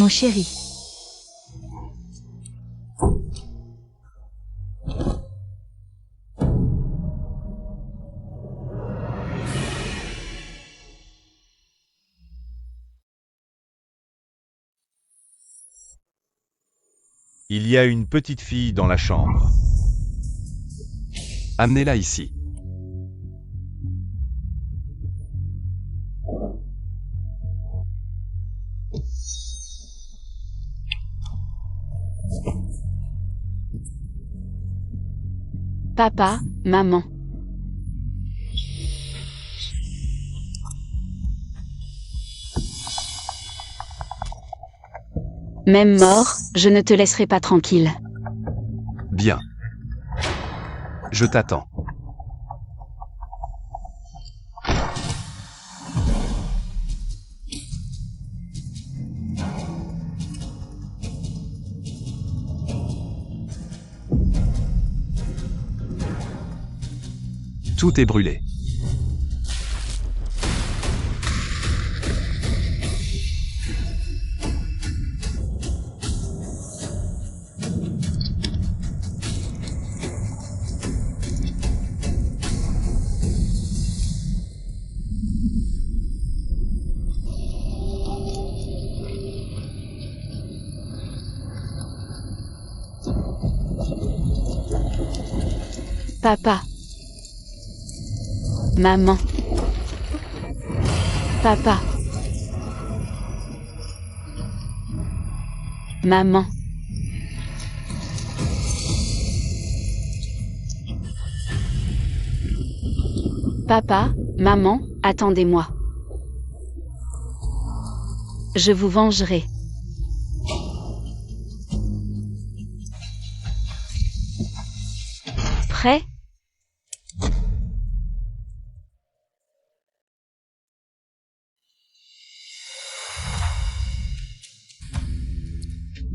mon chéri. Il y a une petite fille dans la chambre. Amenez-la ici. Papa, maman. Même mort, je ne te laisserai pas tranquille. Bien. Je t'attends. Tout est brûlé. Papa. Maman. Papa. Maman. Papa, maman, attendez-moi. Je vous vengerai. Prêt ?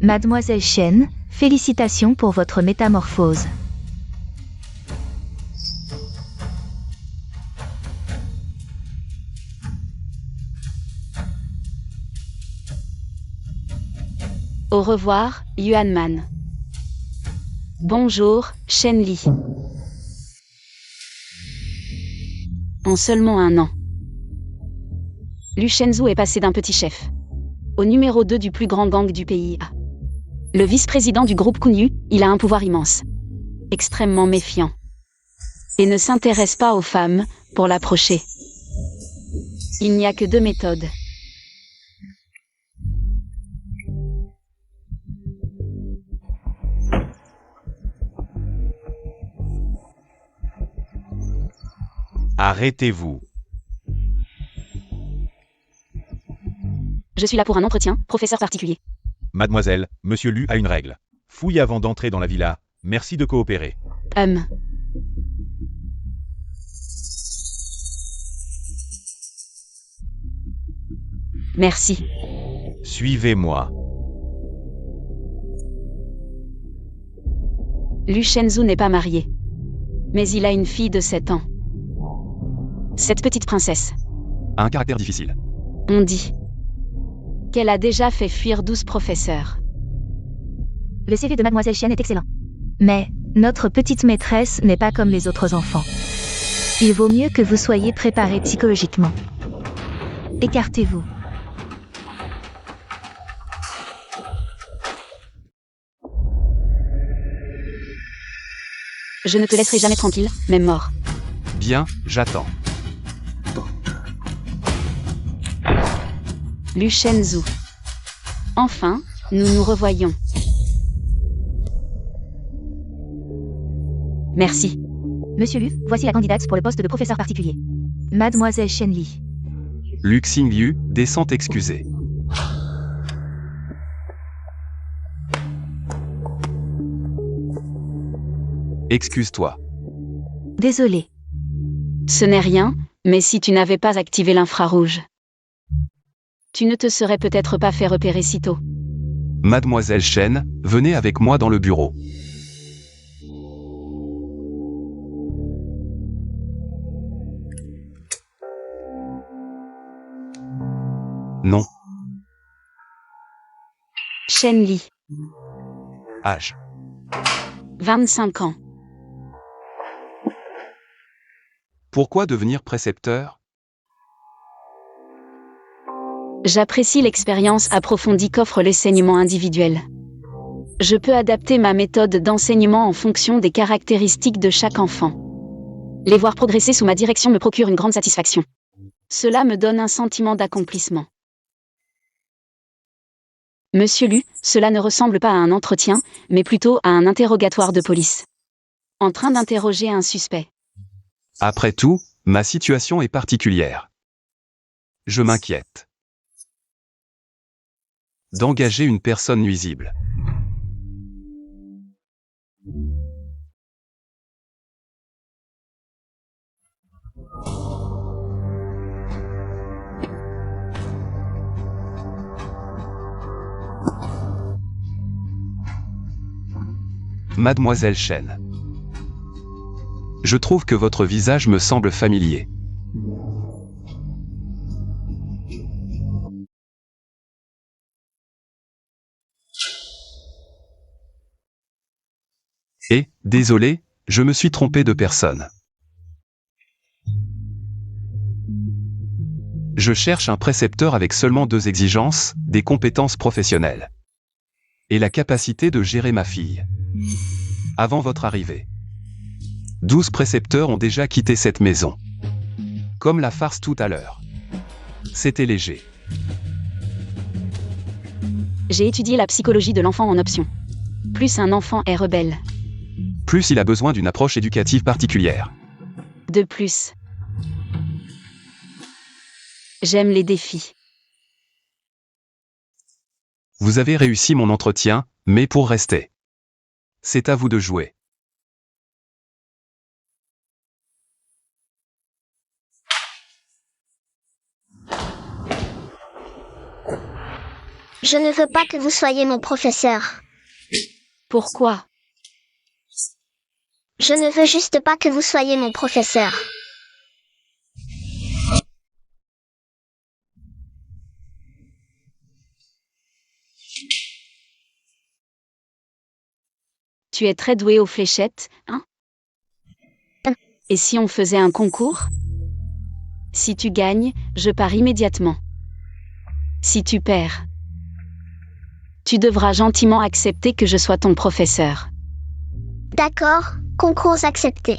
Mademoiselle Chen, félicitations pour votre métamorphose. Au revoir, Yuan Man. Bonjour, Shen Li. En seulement un an, Lu Shenzhou est passé d'un petit chef au numéro 2 du plus grand gang du pays. Le vice-président du groupe Kunyu, il a un pouvoir immense, extrêmement méfiant, et ne s'intéresse pas aux femmes pour l'approcher. Il n'y a que 2 méthodes. Arrêtez-vous. Je suis là pour un entretien, professeur particulier. Mademoiselle, Monsieur Lu a une règle. Fouille avant d'entrer dans la villa. Merci de coopérer. Merci. Suivez-moi. Lu Shenzhou n'est pas marié. Mais il a une fille de 7 ans. Cette petite princesse. Un caractère difficile. On dit qu'elle a déjà fait fuir 12 professeurs. Le CV de Mademoiselle Chen est excellent. Mais, notre petite maîtresse n'est pas comme les autres enfants. Il vaut mieux que vous soyez préparés psychologiquement. Écartez-vous. Je ne te laisserai jamais tranquille, même mort. Bien, j'attends. Lu Shenzhou. Enfin, nous nous revoyons. Merci. Monsieur Lu, voici la candidate pour le poste de professeur particulier. Mademoiselle Shen Li. Lu Xingyu, descend excusé. Excuse-toi. Désolé. Ce n'est rien, mais si tu n'avais pas activé l'infrarouge, tu ne te serais peut-être pas fait repérer si tôt. Mademoiselle Chen, venez avec moi dans le bureau. Non. Shen Li, Âge. 25 ans. Pourquoi devenir précepteur? J'apprécie l'expérience approfondie qu'offre l'enseignement individuel. Je peux adapter ma méthode d'enseignement en fonction des caractéristiques de chaque enfant. Les voir progresser sous ma direction me procure une grande satisfaction. Cela me donne un sentiment d'accomplissement. Monsieur Lu, cela ne ressemble pas à un entretien, mais plutôt à un interrogatoire de police. En train d'interroger un suspect. Après tout, ma situation est particulière. Je m'inquiète d'engager une personne nuisible. Mademoiselle Shen. Je trouve que votre visage me semble familier. Et, désolé, je me suis trompé de personne. Je cherche un précepteur avec seulement 2 exigences, des compétences professionnelles et la capacité de gérer ma fille. Avant votre arrivée, 12 précepteurs ont déjà quitté cette maison. Comme la farce tout à l'heure. C'était léger. J'ai étudié la psychologie de l'enfant en option. Plus un enfant est rebelle. Plus il a besoin d'une approche éducative particulière. De plus. J'aime les défis. Vous avez réussi mon entretien, mais pour rester. C'est à vous de jouer. Je ne veux pas que vous soyez mon professeur. Pourquoi? Je ne veux juste pas que vous soyez mon professeur. Tu es très doué aux fléchettes, hein? Et si on faisait un concours? Si tu gagnes, je pars immédiatement. Si tu perds, tu devras gentiment accepter que je sois ton professeur. D'accord, concours accepté.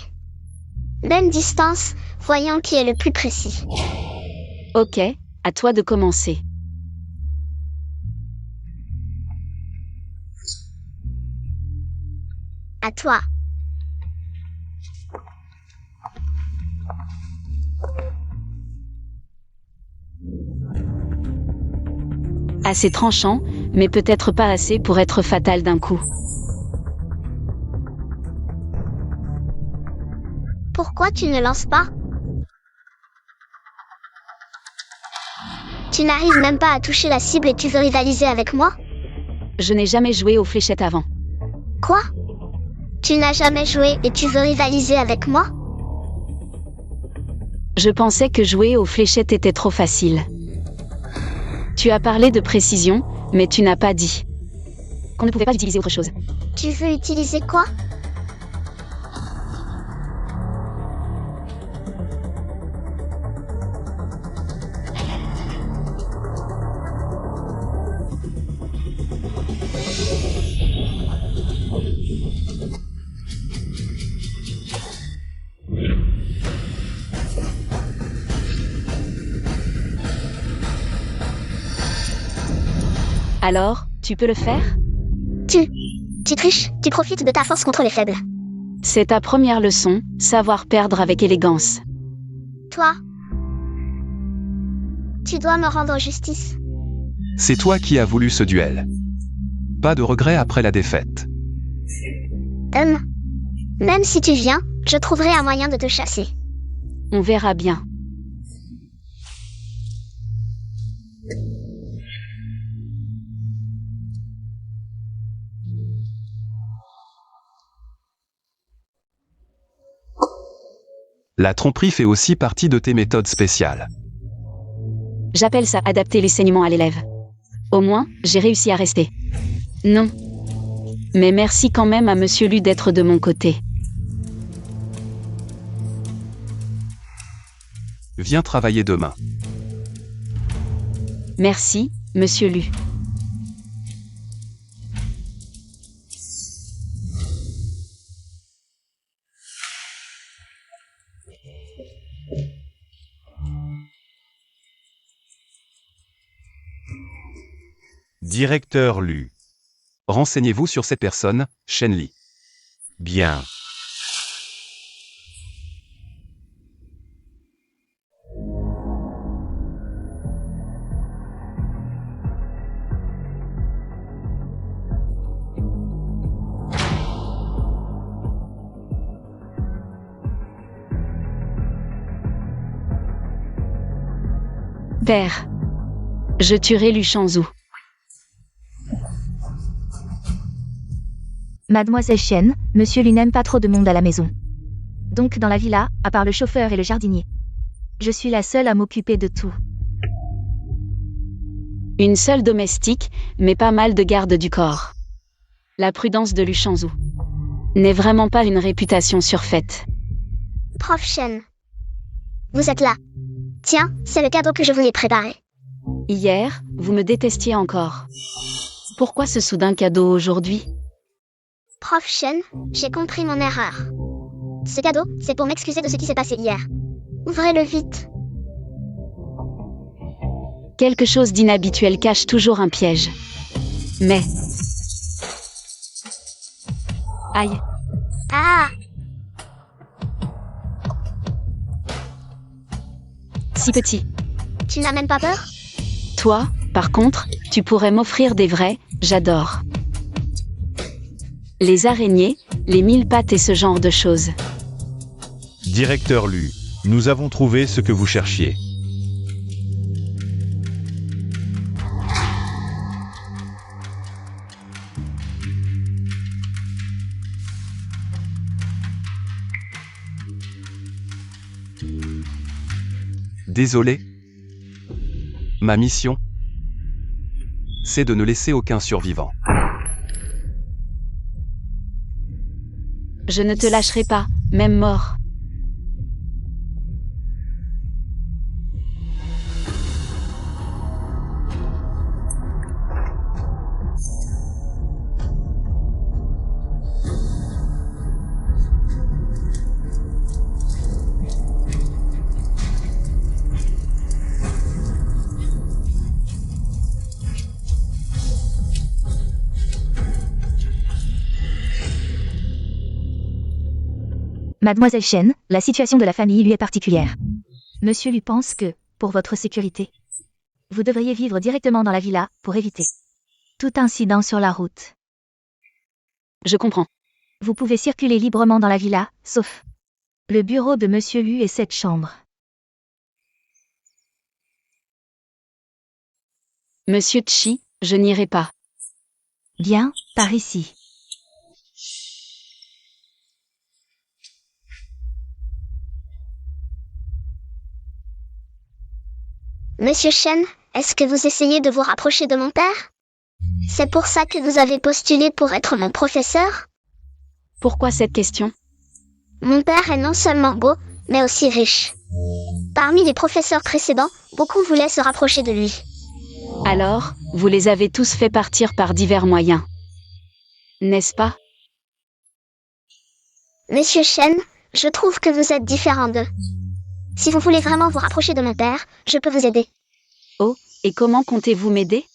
Même distance, voyons qui est le plus précis. Ok, à toi de commencer. À toi. Assez tranchant, mais peut-être pas assez pour être fatal d'un coup. Pourquoi tu ne lances pas? Tu n'arrives même pas à toucher la cible et tu veux rivaliser avec moi? Je n'ai jamais joué aux fléchettes avant. Quoi? Tu n'as jamais joué et tu veux rivaliser avec moi? Je pensais que jouer aux fléchettes était trop facile. Tu as parlé de précision, mais tu n'as pas dit qu'on ne pouvait pas utiliser autre chose. Tu veux utiliser quoi? Alors, tu peux le faire? Tu triches, tu profites de ta force contre les faibles. C'est ta première leçon, savoir perdre avec élégance. Toi, tu dois me rendre justice. C'est toi qui as voulu ce duel. Pas de regret après la défaite. Même si tu viens, je trouverai un moyen de te chasser. On verra bien. La tromperie fait aussi partie de tes méthodes spéciales. J'appelle ça adapter l'enseignement à l'élève. Au moins, j'ai réussi à rester. Non. Mais merci quand même à Monsieur Lu d'être de mon côté. Viens travailler demain. Merci, Monsieur Lu. Directeur Lu. Renseignez-vous sur cette personne, Shen Li. Bien. Père. Je tuerai Lu Shangzhu. Mademoiselle Chen, Monsieur Lu n'aime pas trop de monde à la maison. Donc dans la villa, à part le chauffeur et le jardinier. Je suis la seule à m'occuper de tout. Une seule domestique, mais pas mal de gardes du corps. La prudence de Lu Shangzhu n'est vraiment pas une réputation surfaite. Prof Chen. Vous êtes là. Tiens, c'est le cadeau que je vous ai préparé. Hier, vous me détestiez encore. Pourquoi ce soudain cadeau aujourd'hui? Prof Chen, j'ai compris mon erreur. Ce cadeau, c'est pour m'excuser de ce qui s'est passé hier. Ouvrez-le vite. Quelque chose d'inhabituel cache toujours un piège. Mais... Aïe. Ah! Si petit. Tu n'as même pas peur? Toi, par contre, tu pourrais m'offrir des vrais, j'adore. Les araignées, les 1000 pattes et ce genre de choses. Directeur Lu, nous avons trouvé ce que vous cherchiez. Désolé. Ma mission, c'est de ne laisser aucun survivant. Je ne te lâcherai pas, même mort. Mademoiselle Chen, la situation de la famille lui est particulière. Monsieur Lu pense que, pour votre sécurité, vous devriez vivre directement dans la villa pour éviter tout incident sur la route. Je comprends. Vous pouvez circuler librement dans la villa, sauf le bureau de Monsieur Lu et cette chambre. Monsieur Chi, je n'irai pas. Bien, par ici. Monsieur Chen, est-ce que vous essayez de vous rapprocher de mon père? C'est pour ça que vous avez postulé pour être mon professeur? Pourquoi cette question? Mon père est non seulement beau, mais aussi riche. Parmi les professeurs précédents, beaucoup voulaient se rapprocher de lui. Alors, vous les avez tous fait partir par divers moyens. N'est-ce pas? Monsieur Chen, je trouve que vous êtes différent d'eux. Si vous voulez vraiment vous rapprocher de mon père, je peux vous aider. Oh, et comment comptez-vous m'aider?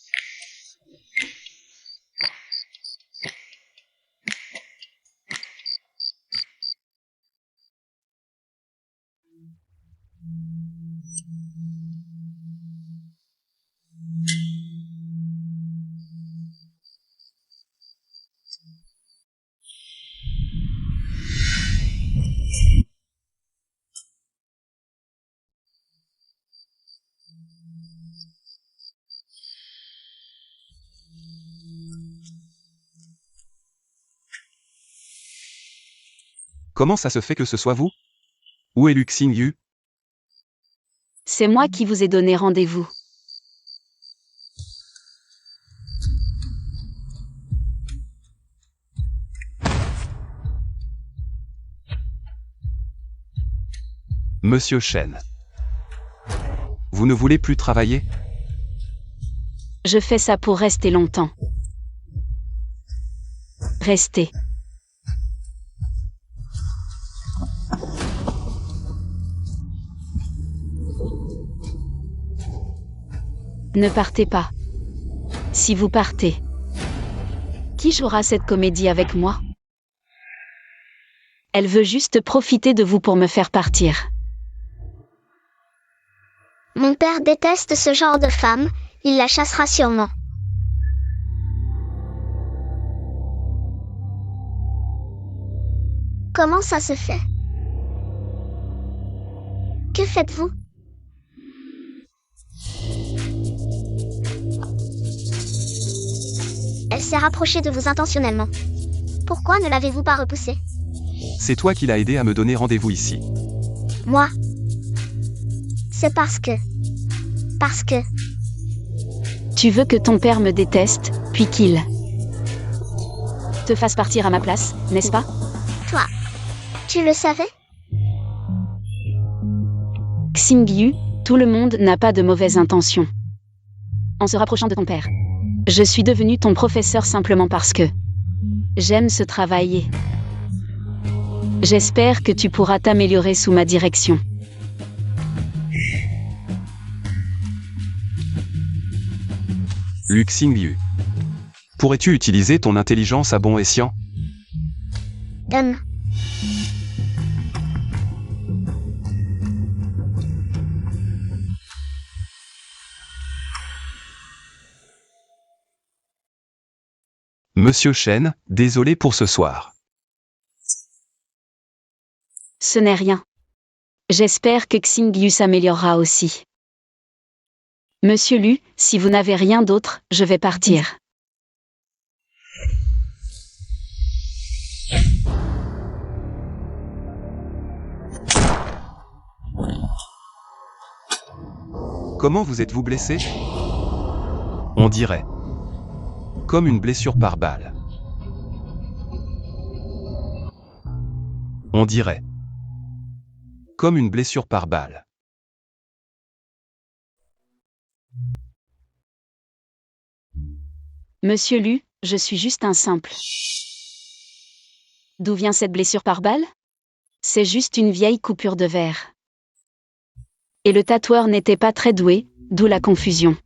Comment ça se fait que ce soit vous? Où est Lu Xingyu? C'est moi qui vous ai donné rendez-vous. Monsieur Chen. Vous ne voulez plus travailler? Je fais ça pour rester longtemps. Restez. Ne partez pas. Si vous partez, qui jouera cette comédie avec moi? Elle veut juste profiter de vous pour me faire partir. Mon père déteste ce genre de femme, il la chassera sûrement. Comment ça se fait? Que faites-vous? Elle s'est rapprochée de vous intentionnellement. Pourquoi ne l'avez-vous pas repoussée? C'est toi qui l'as aidé à me donner rendez-vous ici. Moi? C'est parce que... Tu veux que ton père me déteste, puis qu'il te fasse partir à ma place, n'est-ce pas? Toi, tu le savais? Xingyu, tout le monde n'a pas de mauvaises intentions. En se rapprochant de ton père, je suis devenu ton professeur simplement parce que j'aime ce travail. J'espère que tu pourras t'améliorer sous ma direction. Lu Xingyu. Pourrais-tu utiliser ton intelligence à bon escient? Donne. Monsieur Chen, désolé pour ce soir. Ce n'est rien. J'espère que Xingyu s'améliorera aussi. Monsieur Lu, si vous n'avez rien d'autre, je vais partir. Comment vous êtes-vous blessé? On dirait. Comme une blessure par balle. On dirait. Comme une blessure par balle. Monsieur Lu, je suis juste un simple. D'où vient cette blessure par balle? C'est juste une vieille coupure de verre. Et le tatoueur n'était pas très doué, d'où la confusion.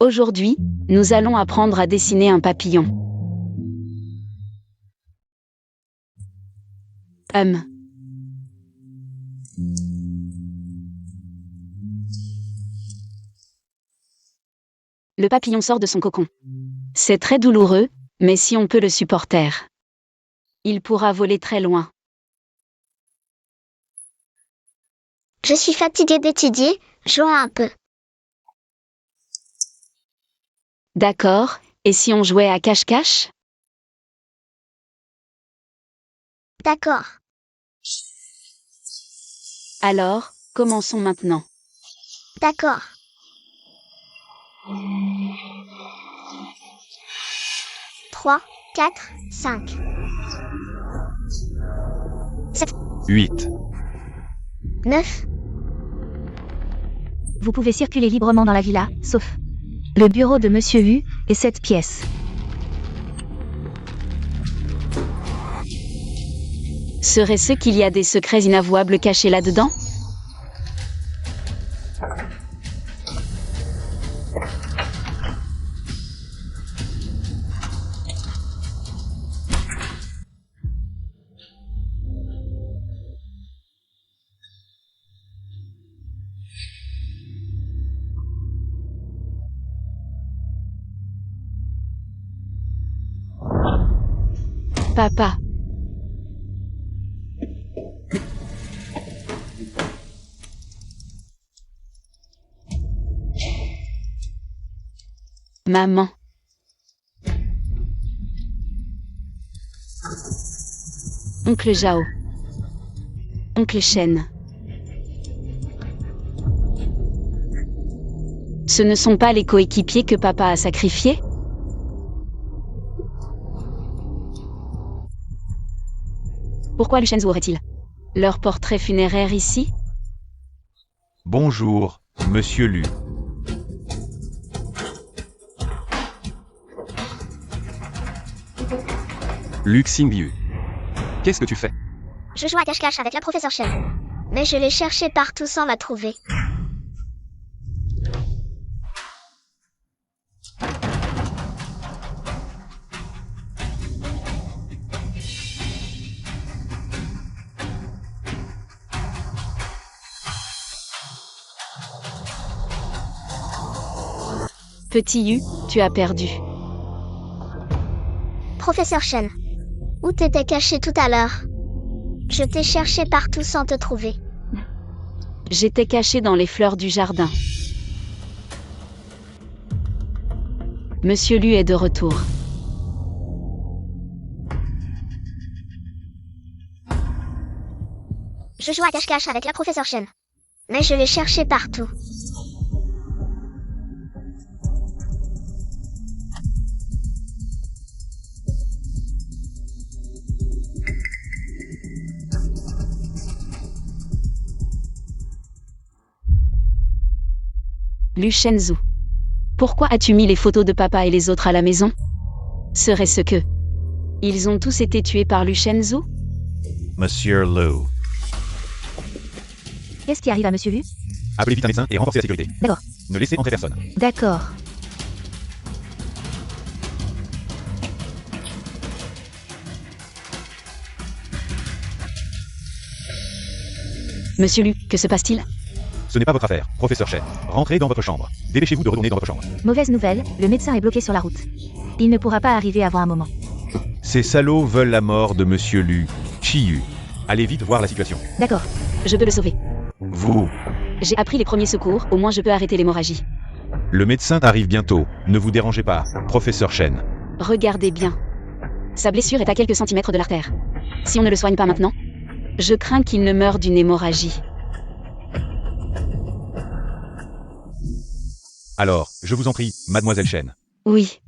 Aujourd'hui, nous allons apprendre à dessiner un papillon. Le papillon sort de son cocon. C'est très douloureux, mais si on peut le supporter, il pourra voler très loin. Je suis fatiguée d'étudier, jouons un peu. D'accord, et si on jouait à cache-cache? D'accord. Alors, commençons maintenant. D'accord. Trois, 4, 5. 7, 8. 9. Vous pouvez circuler librement dans la villa, sauf le bureau de Monsieur Hu et cette pièce. Serait-ce qu'il y a des secrets inavouables cachés là-dedans? Papa. Maman. Oncle Zhao. Oncle Shen. Ce ne sont pas les coéquipiers que papa a sacrifiés? Pourquoi Lu Shenzhou aurait-il leur portrait funéraire ici? Bonjour, Monsieur Lu. Lu Xingyu. Qu'est-ce que tu fais? Je joue à cache-cache avec la professeure Shen. Mais je l'ai cherchée partout sans la trouver. Petit Yu, tu as perdu. Professeur Shen, où t'étais caché tout à l'heure? Je t'ai cherché partout sans te trouver. J'étais caché dans les fleurs du jardin. Monsieur Lu est de retour. Je joue à cache-cache avec la professeure Shen. Mais je l'ai cherché partout. Lu Shenzhou. Pourquoi as-tu mis les photos de papa et les autres à la maison? Serait-ce que ils ont tous été tués par Lu Shenzhou? Monsieur Lu. Qu'est-ce qui arrive à Monsieur Lu? Appelez vite un médecin et renforcez la sécurité. D'accord. Ne laissez entrer personne. D'accord. Monsieur Lu, que se passe-t-il? Ce n'est pas votre affaire, professeur Shen. Rentrez dans votre chambre. Dépêchez-vous de retourner dans votre chambre. Mauvaise nouvelle, le médecin est bloqué sur la route. Il ne pourra pas arriver avant un moment. Ces salauds veulent la mort de Monsieur Lu Chiyu. Allez vite voir la situation. D'accord. Je peux le sauver. Vous. J'ai appris les premiers secours, au moins je peux arrêter l'hémorragie. Le médecin arrive bientôt. Ne vous dérangez pas, professeur Shen. Regardez bien. Sa blessure est à quelques centimètres de l'artère. Si on ne le soigne pas maintenant, je crains qu'il ne meure d'une hémorragie. Alors, je vous en prie, mademoiselle Shen. Oui.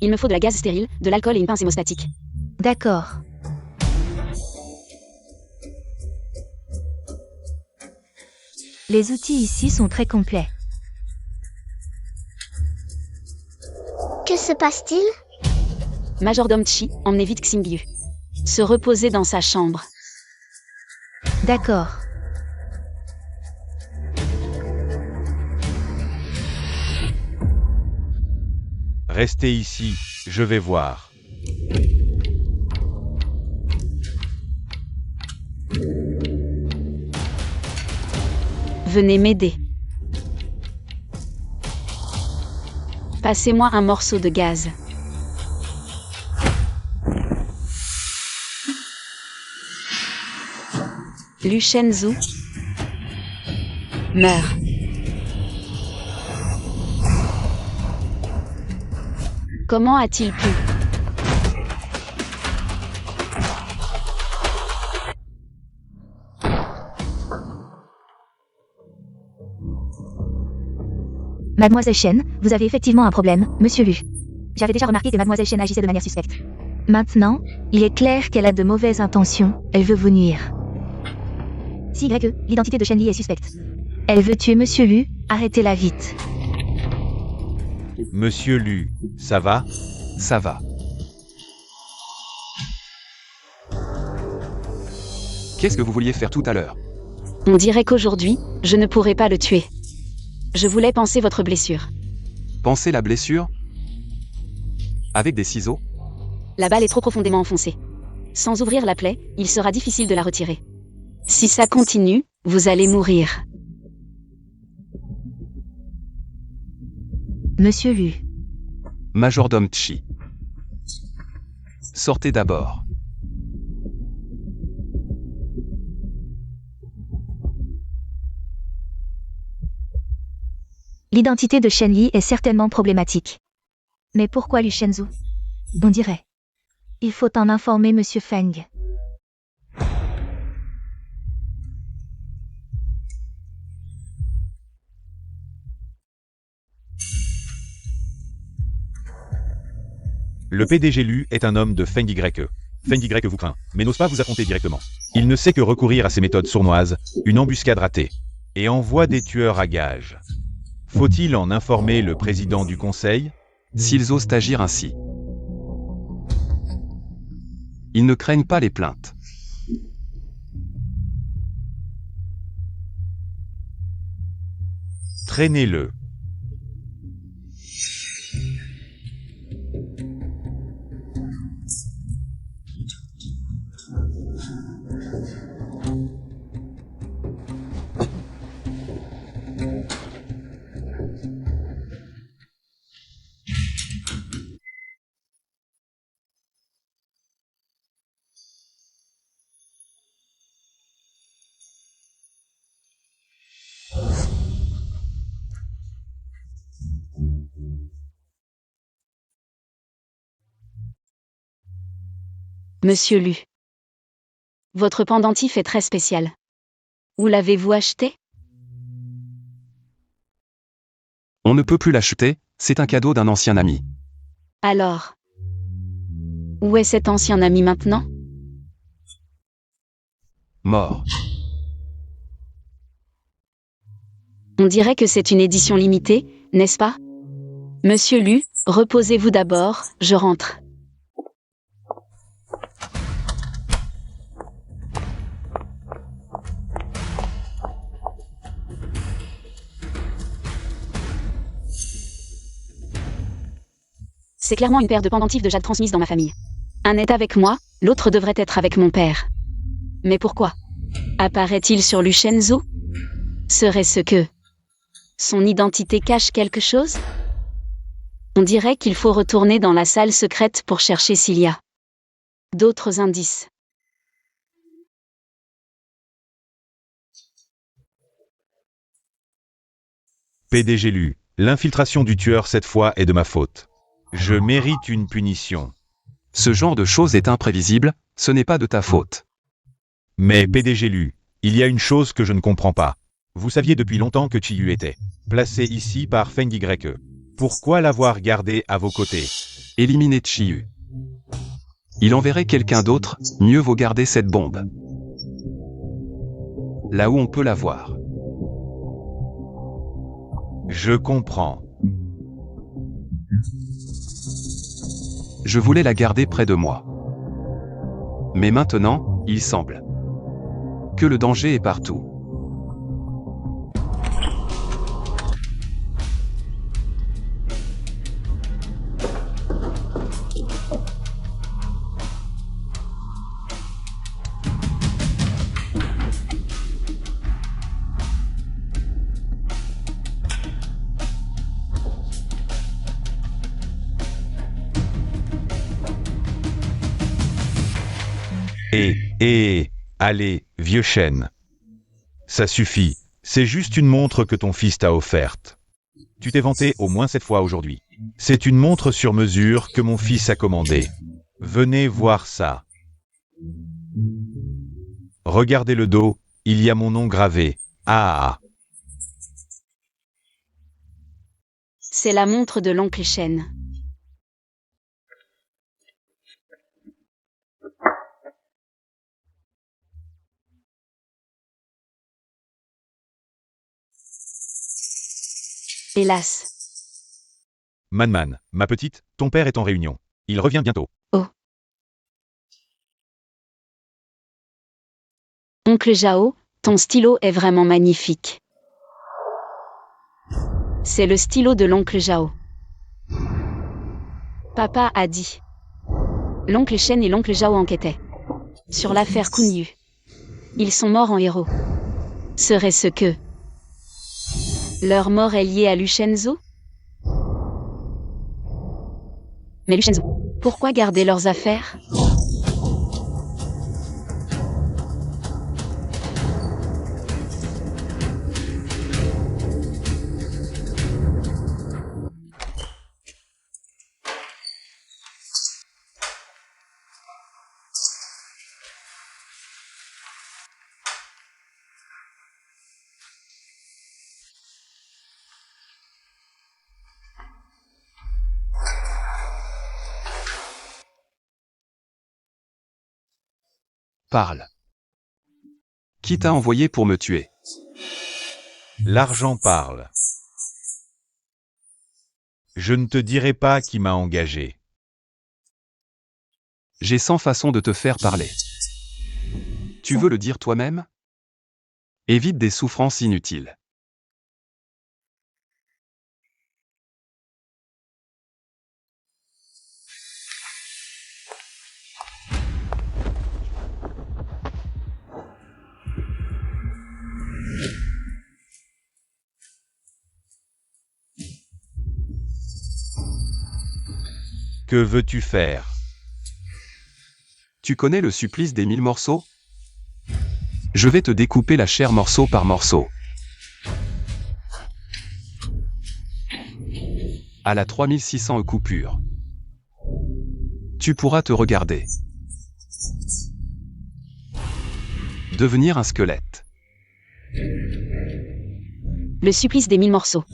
Il me faut de la gaz stérile, de l'alcool et une pince hémostatique. D'accord. Les outils ici sont très complets. Que se passe-t-il? Majordome Chi, emmenez vite Xingyu. Se reposer dans sa chambre. D'accord. Restez ici, je vais voir. Venez m'aider. Passez-moi un morceau de gaz. Lu Shenzhou meurt. Comment a-t-il pu? Mademoiselle Shen, vous avez effectivement un problème, Monsieur Lu. J'avais déjà remarqué que Mademoiselle Shen agissait de manière suspecte. Maintenant, il est clair qu'elle a de mauvaises intentions, elle veut vous nuire. Si YE, l'identité de Shen Li est suspecte. Elle veut tuer Monsieur Lu, arrêtez-la vite. Monsieur Lu, ça va? Ça va. Qu'est-ce que vous vouliez faire tout à l'heure? On dirait qu'aujourd'hui, je ne pourrai pas le tuer. Je voulais panser votre blessure. Pensez la blessure? Avec des ciseaux? La balle est trop profondément enfoncée. Sans ouvrir la plaie, il sera difficile de la retirer. Si ça continue, vous allez mourir. Monsieur Lu. Majordome Chi. Sortez d'abord. L'identité de Shen Li est certainement problématique. Mais pourquoi Lu Shenzhou? On dirait. Il faut en informer Monsieur Feng. Le PDG Lu est un homme de Feng Y. Feng Y vous craint, mais n'ose pas vous affronter directement. Il ne sait que recourir à ses méthodes sournoises, une embuscade ratée, et envoie des tueurs à gages. Faut-il en informer le président du conseil? S'ils osent agir ainsi. Ils ne craignent pas les plaintes. Traînez-le. Monsieur Lu. Votre pendentif est très spécial. Où l'avez-vous acheté? On ne peut plus l'acheter, c'est un cadeau d'un ancien ami. Alors. Où est cet ancien ami maintenant? Mort. On dirait que c'est une édition limitée, n'est-ce pas? Monsieur Lu, reposez-vous d'abord, je rentre. C'est clairement une paire de pendentifs de jade transmise dans ma famille. Un est avec moi, l'autre devrait être avec mon père. Mais pourquoi? Apparaît-il sur Lu Shenzhou? Serait-ce que son identité cache quelque chose? On dirait qu'il faut retourner dans la salle secrète pour chercher s'il y a d'autres indices. PDG Lu, l'infiltration du tueur cette fois est de ma faute. Je mérite une punition. Ce genre de chose est imprévisible, ce n'est pas de ta faute. Mais PDG Lu, il y a une chose que je ne comprends pas. Vous saviez depuis longtemps que Chiyu était placé ici par Feng Y. Pourquoi l'avoir gardé à vos côtés? Éliminer Chiyu. Il enverrait quelqu'un d'autre, mieux vaut garder cette bombe. Là où on peut la voir. Je comprends. Je voulais la garder près de moi. Mais maintenant, il semble que le danger est partout. Allez, vieux chêne. Ça suffit, c'est juste une montre que ton fils t'a offerte. Tu t'es vanté au moins 7 fois aujourd'hui. C'est une montre sur mesure que mon fils a commandée. Venez voir ça. Regardez le dos, il y a mon nom gravé. Ah. C'est la montre de l'oncle Shen. Hélas. Man, ma petite, ton père est en réunion. Il revient bientôt. Oh. Oncle Zhao, ton stylo est vraiment magnifique. C'est le stylo de l'oncle Zhao. Papa a dit. L'oncle Shen et l'oncle Zhao enquêtaient sur l'affaire Kunyu. Ils sont morts en héros. Serait-ce que leur mort est liée à Lu Shenzhou? Mais Lu Shenzhou, pourquoi garder leurs affaires? Parle. Qui t'a envoyé pour me tuer? L'argent parle. Je ne te dirai pas qui m'a engagé. J'ai 100 façons de te faire parler. Tu veux le dire toi-même? Évite des souffrances inutiles. Que veux-tu faire? Tu connais le supplice des 1000 morceaux? Je vais te découper la chair morceau par morceau. À la 3600 coupure. Tu pourras te regarder. Devenir un squelette. Le supplice des 1000 morceaux.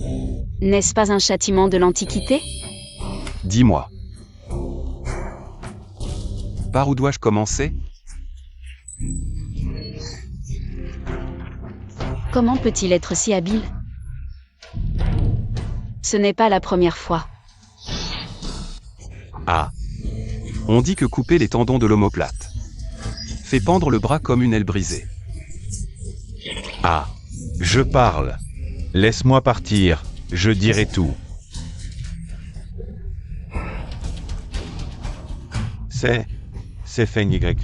N'est-ce pas un châtiment de l'Antiquité? Dis-moi. Par où dois-je commencer? Comment peut-il être si habile? Ce n'est pas la première fois. Ah. On dit que couper les tendons de l'omoplate fait pendre le bras comme une aile brisée. Ah. Je parle. Laisse-moi partir, je dirai tout. C'est Feng Y.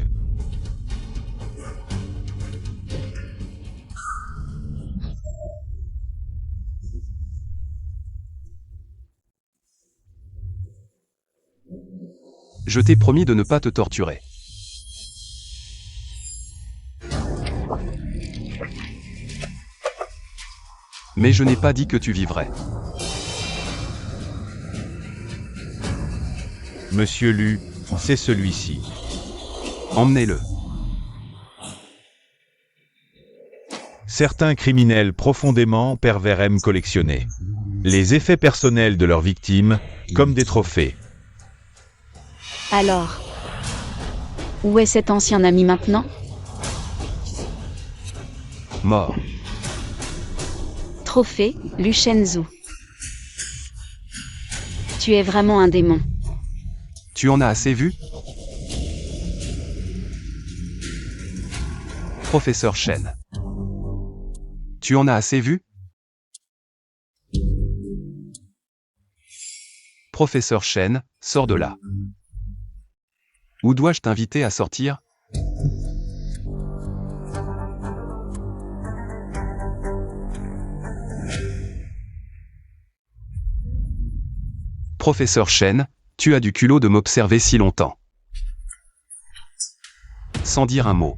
Je t'ai promis de ne pas te torturer. Mais je n'ai pas dit que tu vivrais. Monsieur Lu, c'est celui-ci. Emmenez-le. Certains criminels profondément pervers aiment collectionner les effets personnels de leurs victimes comme des trophées. Alors, où est cet ancien ami maintenant? Mort. Trophée, Lu Shenzhou. Tu es vraiment un démon. Tu en as assez vu? Professeur Shen. Tu en as assez vu? Professeur Shen, sors de là. Où dois-je t'inviter à sortir? Professeur Shen, tu as du culot de m'observer si longtemps. Sans dire un mot.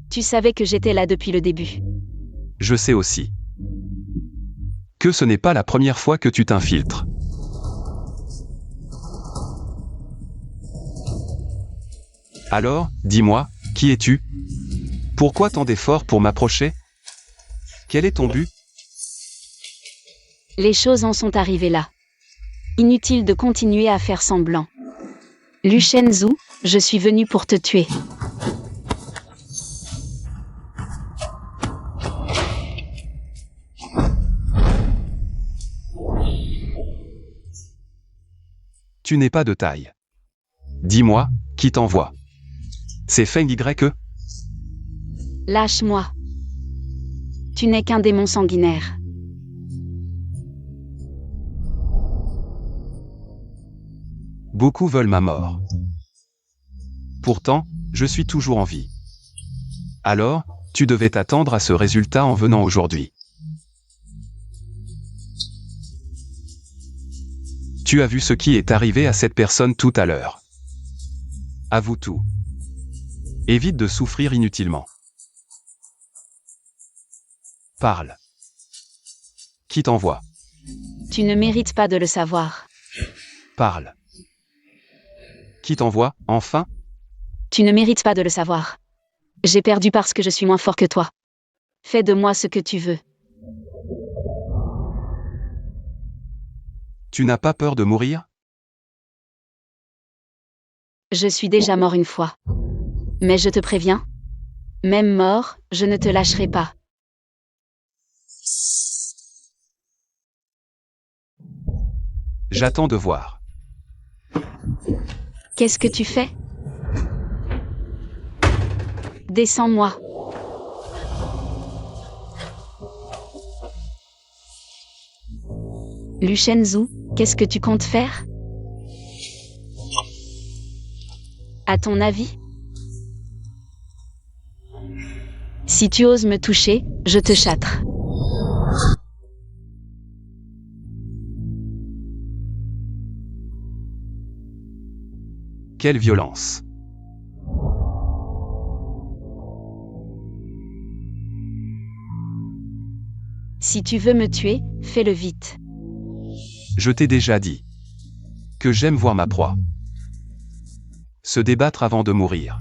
Tu savais que j'étais là depuis le début. Je sais aussi que ce n'est pas la première fois que tu t'infiltres. Alors, dis-moi, qui es-tu? Pourquoi tant d'efforts pour m'approcher? Quel est ton but? Les choses en sont arrivées là. Inutile de continuer à faire semblant. Lu Shenzhou, je suis venu pour te tuer. Tu n'es pas de taille. Dis-moi, qui t'envoie? C'est Feng Y? Lâche-moi. Tu n'es qu'un démon sanguinaire. Beaucoup veulent ma mort. Pourtant, je suis toujours en vie. Alors, tu devais t'attendre à ce résultat en venant aujourd'hui. Tu as vu ce qui est arrivé à cette personne tout à l'heure. Avoue tout. Évite de souffrir inutilement. Parle. Qui t'envoie? Tu ne mérites pas de le savoir. Parle. Qui t'envoie, enfin? Tu ne mérites pas de le savoir. J'ai perdu parce que je suis moins fort que toi. Fais de moi ce que tu veux. Tu n'as pas peur de mourir? Je suis déjà mort une fois. Mais je te préviens, même mort, je ne te lâcherai pas. J'attends de voir. Qu'est-ce que tu fais? Descends-moi. Lu Shenzhou, qu'est-ce que tu comptes faire? À ton avis? Si tu oses me toucher, je te châtre. Quelle violence. Si tu veux me tuer, fais-le vite. Je t'ai déjà dit que j'aime voir ma proie se débattre avant de mourir.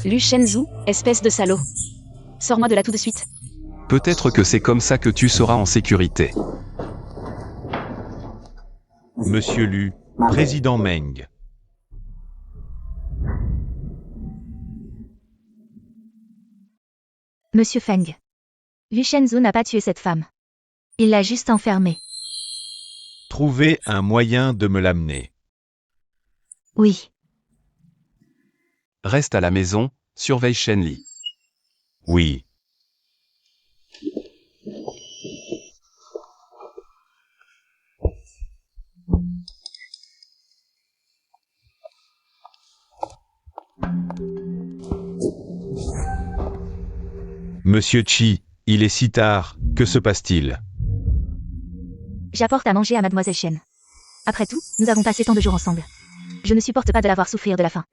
Lu Shenzhou, espèce de salaud. Sors-moi de là tout de suite. Peut-être que c'est comme ça que tu seras en sécurité. Monsieur Lu, président Meng. Monsieur Feng. Lu Shenzhou n'a pas tué cette femme. Il l'a juste enfermée. Trouvez un moyen de me l'amener. Oui. Reste à la maison, surveille Shenli. Oui. Monsieur Chi, il est si tard, que se passe-t-il? J'apporte à manger à Mademoiselle Chen. Après tout, nous avons passé tant de jours ensemble. Je ne supporte pas de la voir souffrir de la faim.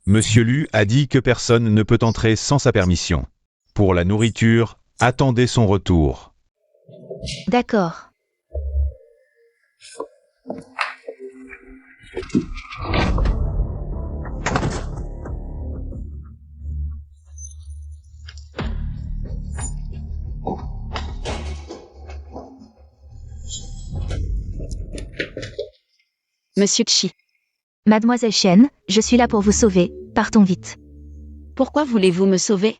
Monsieur Lu a dit que personne ne peut entrer sans sa permission. Pour la nourriture, attendez son retour. D'accord. Monsieur Chi. Mademoiselle Chen, je suis là pour vous sauver, partons vite. Pourquoi voulez-vous me sauver?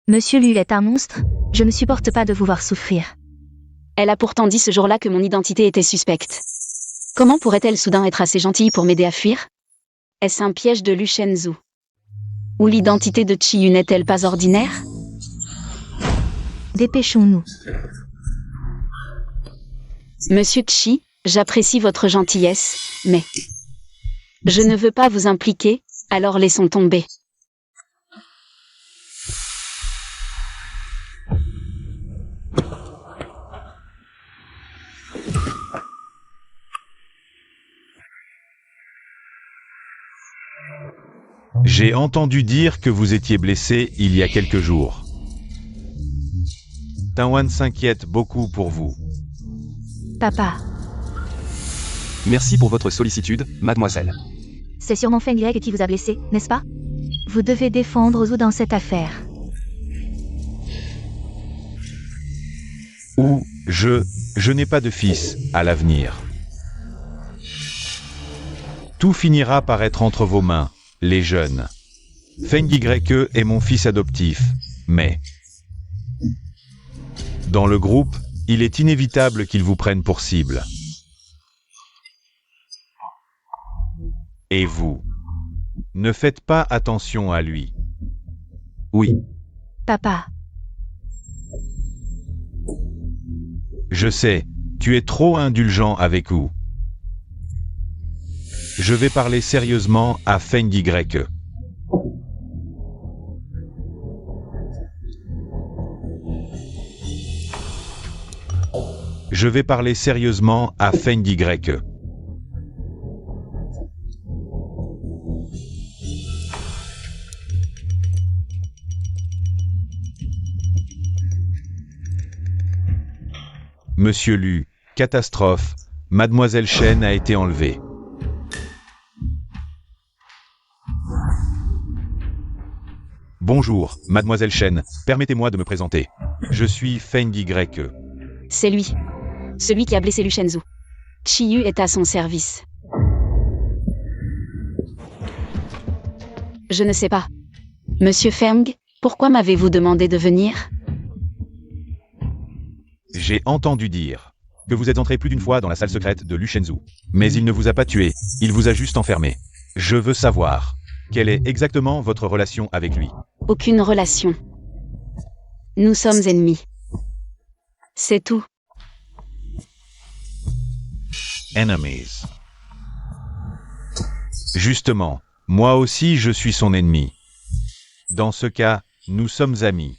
Monsieur Lu est un monstre, je ne supporte pas de vous voir souffrir. Elle a pourtant dit ce jour-là que mon identité était suspecte. Comment pourrait-elle soudain être assez gentille pour m'aider à fuir? Est-ce un piège de Lu Shenzhou? Ou l'identité de Chi Yu n'est-elle pas ordinaire? Dépêchons-nous. Monsieur Chi, j'apprécie votre gentillesse, mais je ne veux pas vous impliquer, alors laissons tomber. J'ai entendu dire que vous étiez blessé il y a quelques jours. Taowan s'inquiète beaucoup pour vous. Papa, Merci pour votre sollicitude, mademoiselle. c'est sûrement Feng Greg qui vous a blessé, n'est-ce pas? Vous devez défendre Zhu dans cette affaire. Ou, je n'ai pas de fils à l'avenir. Tout finira par être entre vos mains, les jeunes. Feng Y est mon fils adoptif, mais dans le groupe, il est inévitable qu'ils vous prennent pour cible. Et vous, ne faites pas attention à lui. Oui, Papa, Je sais, tu es trop indulgent avec vous. Je vais parler sérieusement à Feng Y. Je vais parler sérieusement à Feng Y. Monsieur Lu, catastrophe, Mademoiselle Chen a été enlevée. Bonjour, Mademoiselle Chen, permettez-moi de me présenter. Je suis Feng Y. C'est lui. Celui qui a blessé Lu Shenzhou. Chiyu est à son service. Je ne sais pas. Monsieur Feng, pourquoi m'avez-vous demandé de venir? J'ai entendu dire que vous êtes entré plus d'une fois dans la salle secrète de Lu Shenzhou. Mais il ne vous a pas tué, il vous a juste enfermé. Je veux savoir, quelle est exactement votre relation avec lui? Aucune relation. Nous sommes ennemis. C'est tout. Enemies. Justement, moi aussi je suis son ennemi. Dans ce cas, nous sommes amis.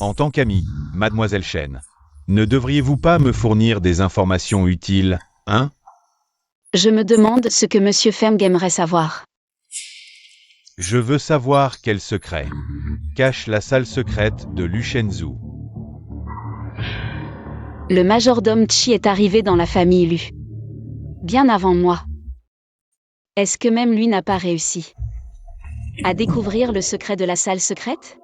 En tant qu'ami, Mademoiselle Chen, ne devriez-vous pas me fournir des informations utiles, hein? Je me demande ce que Monsieur Feng aimerait savoir. Je veux savoir quel secret cache la salle secrète de Lu Shenzhou. Le majordome Chi est arrivé dans la famille Lu. Bien avant moi. Est-ce que même lui n'a pas réussi à découvrir le secret de la salle secrète?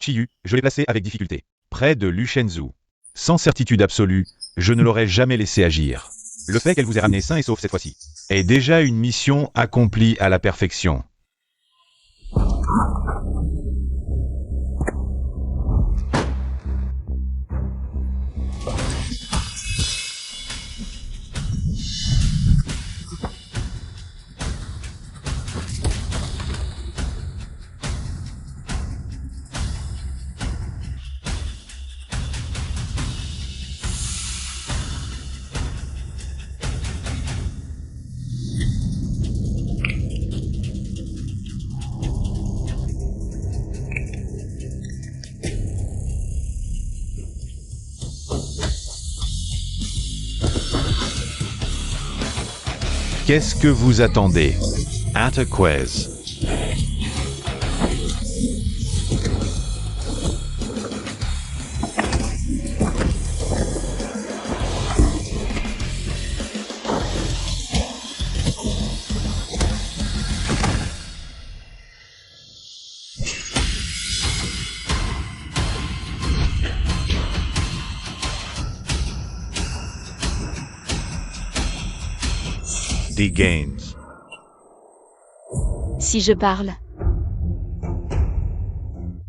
Chiyu, je l'ai placé avec difficulté, près de Lu Shenzhou. Sans certitude absolue, je ne l'aurais jamais laissé agir. Le fait qu'elle vous ait ramené sain et sauf cette fois-ci est déjà une mission accomplie à la perfection. Qu'est-ce que vous attendez? Ataquez. Des gains. Si je parle,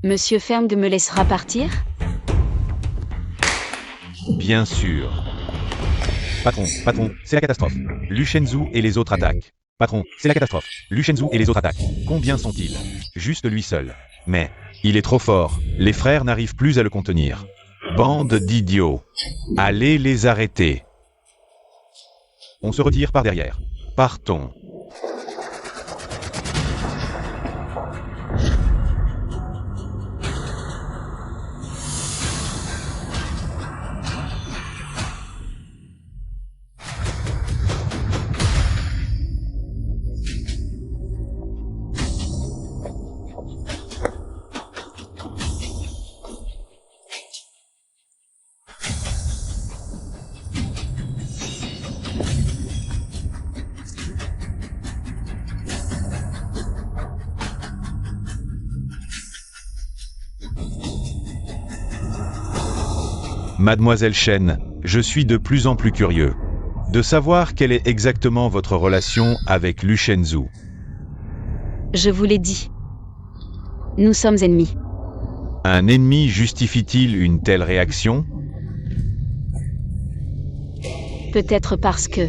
Monsieur Feng me laissera partir? Bien sûr. Patron, c'est la catastrophe. Lu Shenzhou et les autres attaquent. Patron, c'est la catastrophe. Lu Shenzhou et les autres attaquent. Combien sont-ils? Juste lui seul. Mais, il est trop fort. Les frères n'arrivent plus à le contenir. Bande d'idiots. Allez les arrêter. On se retire par derrière. Partons. Mademoiselle Chen, je suis de plus en plus curieux de savoir quelle est exactement votre relation avec Lu Shenzhou. Je vous l'ai dit. Nous sommes ennemis. Un ennemi justifie-t-il une telle réaction? Peut-être parce que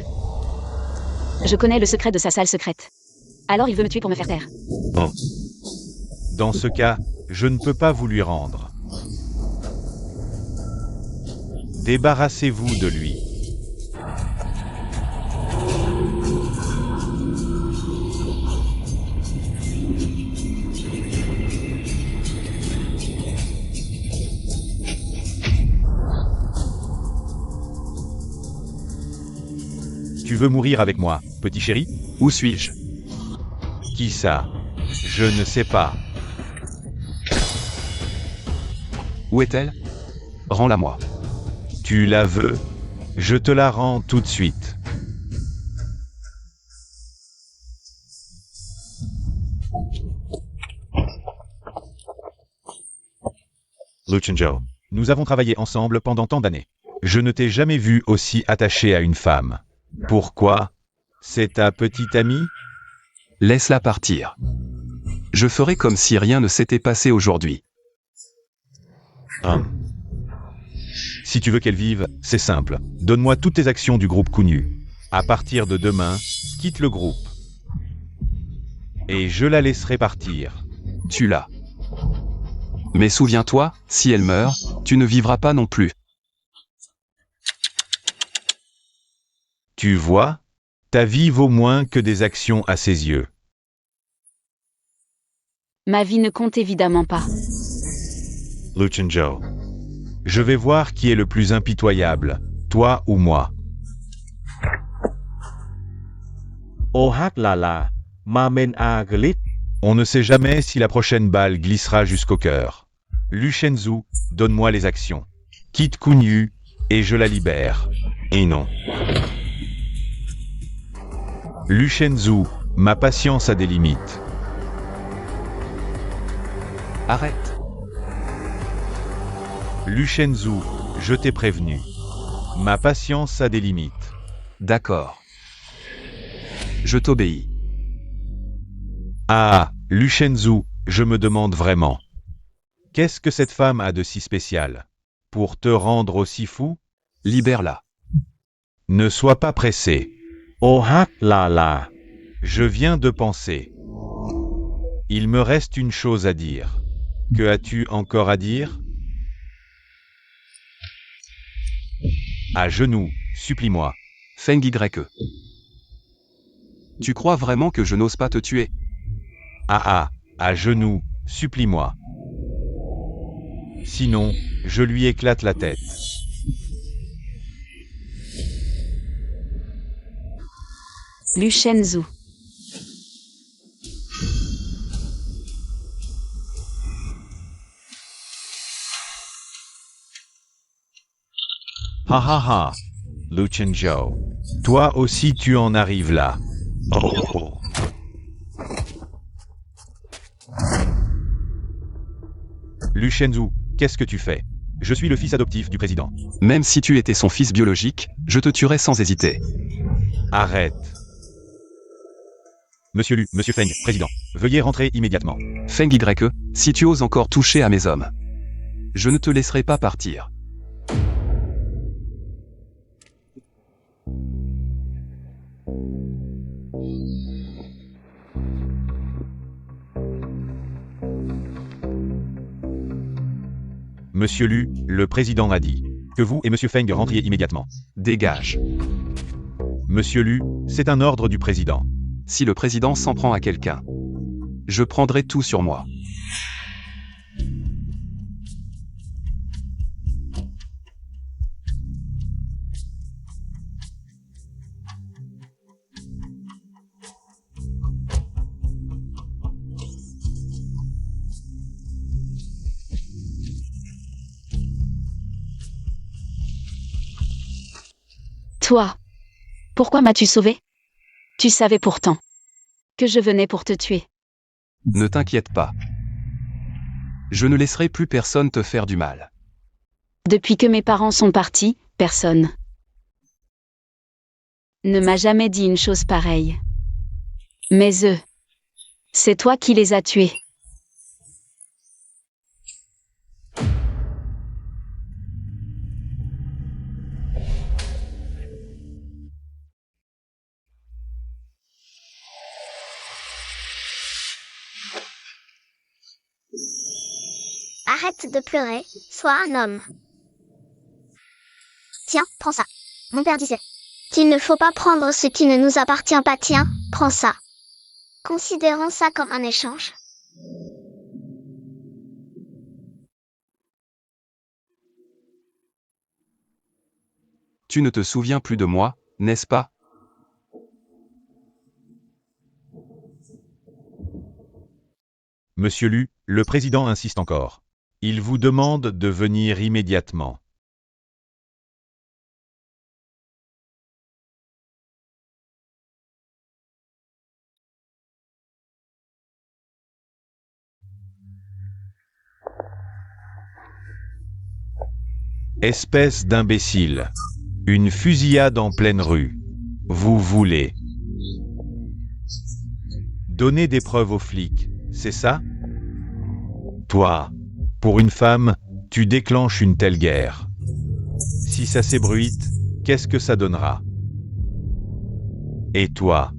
je connais le secret de sa salle secrète. Alors il veut me tuer pour me faire taire. Dans ce cas, je ne peux pas vous lui rendre. Débarrassez-vous de lui. Tu veux mourir avec moi, petit chéri? Où suis-je? Qui ça? Je ne sais pas. Où est-elle? Rends-la moi. Tu la veux? Je te la rends tout de suite. Luchenjo, nous avons travaillé ensemble pendant tant d'années. Je ne t'ai jamais vu aussi attaché à une femme. Pourquoi? C'est ta petite amie? Laisse-la partir. Je ferai comme si rien ne s'était passé aujourd'hui. Si tu veux qu'elle vive, c'est simple. Donne-moi toutes tes actions du groupe Kunyu. À partir de demain, quitte le groupe. Et je la laisserai partir. Tu l'as. Mais souviens-toi, si elle meurt, tu ne vivras pas non plus. Tu vois? Ta vie vaut moins que des actions à ses yeux. Ma vie ne compte évidemment pas. Luchenjo. Je vais voir qui est le plus impitoyable, toi ou moi. Ohak Lala, Mamen Aglit. On ne sait jamais si la prochaine balle glissera jusqu'au cœur. Luchenzu, donne-moi les actions. Quitte Kunyu, et je la libère. Et non. Luchenzu, ma patience a des limites. Arrête. Luchenzu, je t'ai prévenu. Ma patience a des limites. D'accord. Je t'obéis. Ah, Luchenzu, je me demande vraiment. Qu'est-ce que cette femme a de si spécial? Pour te rendre aussi fou? Libère-la. Ne sois pas pressé. Ohak Lala. Je viens de penser. Il me reste une chose à dire. Que as-tu encore à dire? À genoux, supplie-moi. Feng YE. Tu crois vraiment que je n'ose pas te tuer? À genoux, supplie-moi. Sinon, je lui éclate la tête. Luchenzu. Ha ha ha. Luchenjo. Toi aussi tu en arrives là. Oh. Luchenzu, qu'est-ce que tu fais? Je suis le fils adoptif du président. Même si tu étais son fils biologique, je te tuerais sans hésiter. Arrête. Monsieur Lu, Monsieur Feng, président, veuillez rentrer immédiatement. Feng YE, si tu oses encore toucher à mes hommes, je ne te laisserai pas partir. Monsieur Lu, le président a dit que vous et Monsieur Feng rentriez immédiatement. Dégage. Monsieur Lu, c'est un ordre du président. Si le président s'en prend à quelqu'un, je prendrai tout sur moi. Toi, pourquoi m'as-tu sauvé? Tu savais pourtant que je venais pour te tuer. Ne t'inquiète pas. Je ne laisserai plus personne te faire du mal. Depuis que mes parents sont partis, personne ne m'a jamais dit une chose pareille. Mais eux, c'est toi qui les as tués. Arrête de pleurer, sois un homme. Tiens, prends ça. Mon père disait. Qu'il ne faut pas prendre ce qui ne nous appartient pas. Tiens, prends ça. Considérons ça comme un échange. Tu ne te souviens plus de moi, n'est-ce pas? Monsieur Lu, le président insiste encore. Il vous demande de venir immédiatement. Espèce d'imbécile. Une fusillade en pleine rue. Vous voulez donner des preuves aux flics, c'est ça? Toi, pour une femme, tu déclenches une telle guerre. Si ça s'ébruite, qu'est-ce que ça donnera? Et toi?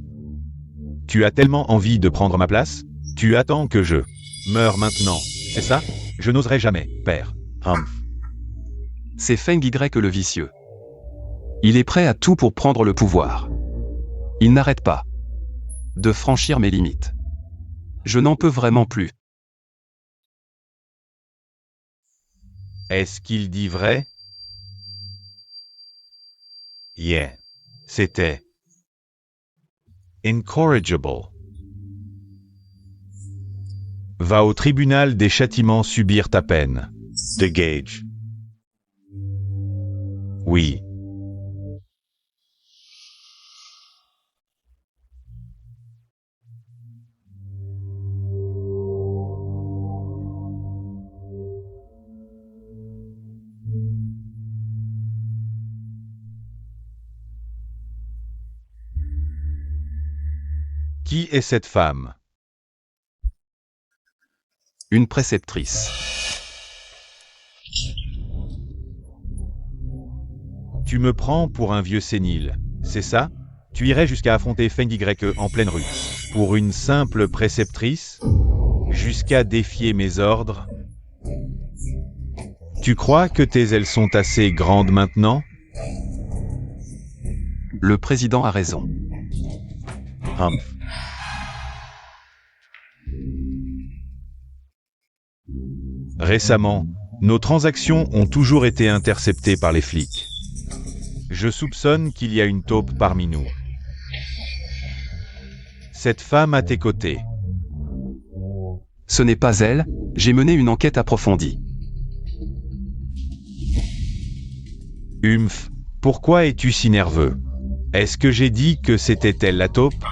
Tu as tellement envie de prendre ma place? Tu attends que je meure maintenant, c'est ça? Je n'oserais jamais, père. C'est Feng Y le vicieux. Il est prêt à tout pour prendre le pouvoir. Il n'arrête pas de franchir mes limites. Je n'en peux vraiment plus. Est-ce qu'il dit vrai? Yeah. C'était incorrigible. Va au tribunal des châtiments subir ta peine. The Gage. Oui. Qui est cette femme? Une préceptrice. Tu me prends pour un vieux sénile, c'est ça? Tu irais jusqu'à affronter Feng Y en pleine rue. Pour une simple préceptrice? Jusqu'à défier mes ordres? Tu crois que tes ailes sont assez grandes maintenant? Le président a raison. Récemment, nos transactions ont toujours été interceptées par les flics. Je soupçonne qu'il y a une taupe parmi nous. Cette femme à tes côtés. Ce n'est pas elle, j'ai mené une enquête approfondie. Pourquoi es-tu si nerveux? Est-ce que j'ai dit que c'était elle la taupe?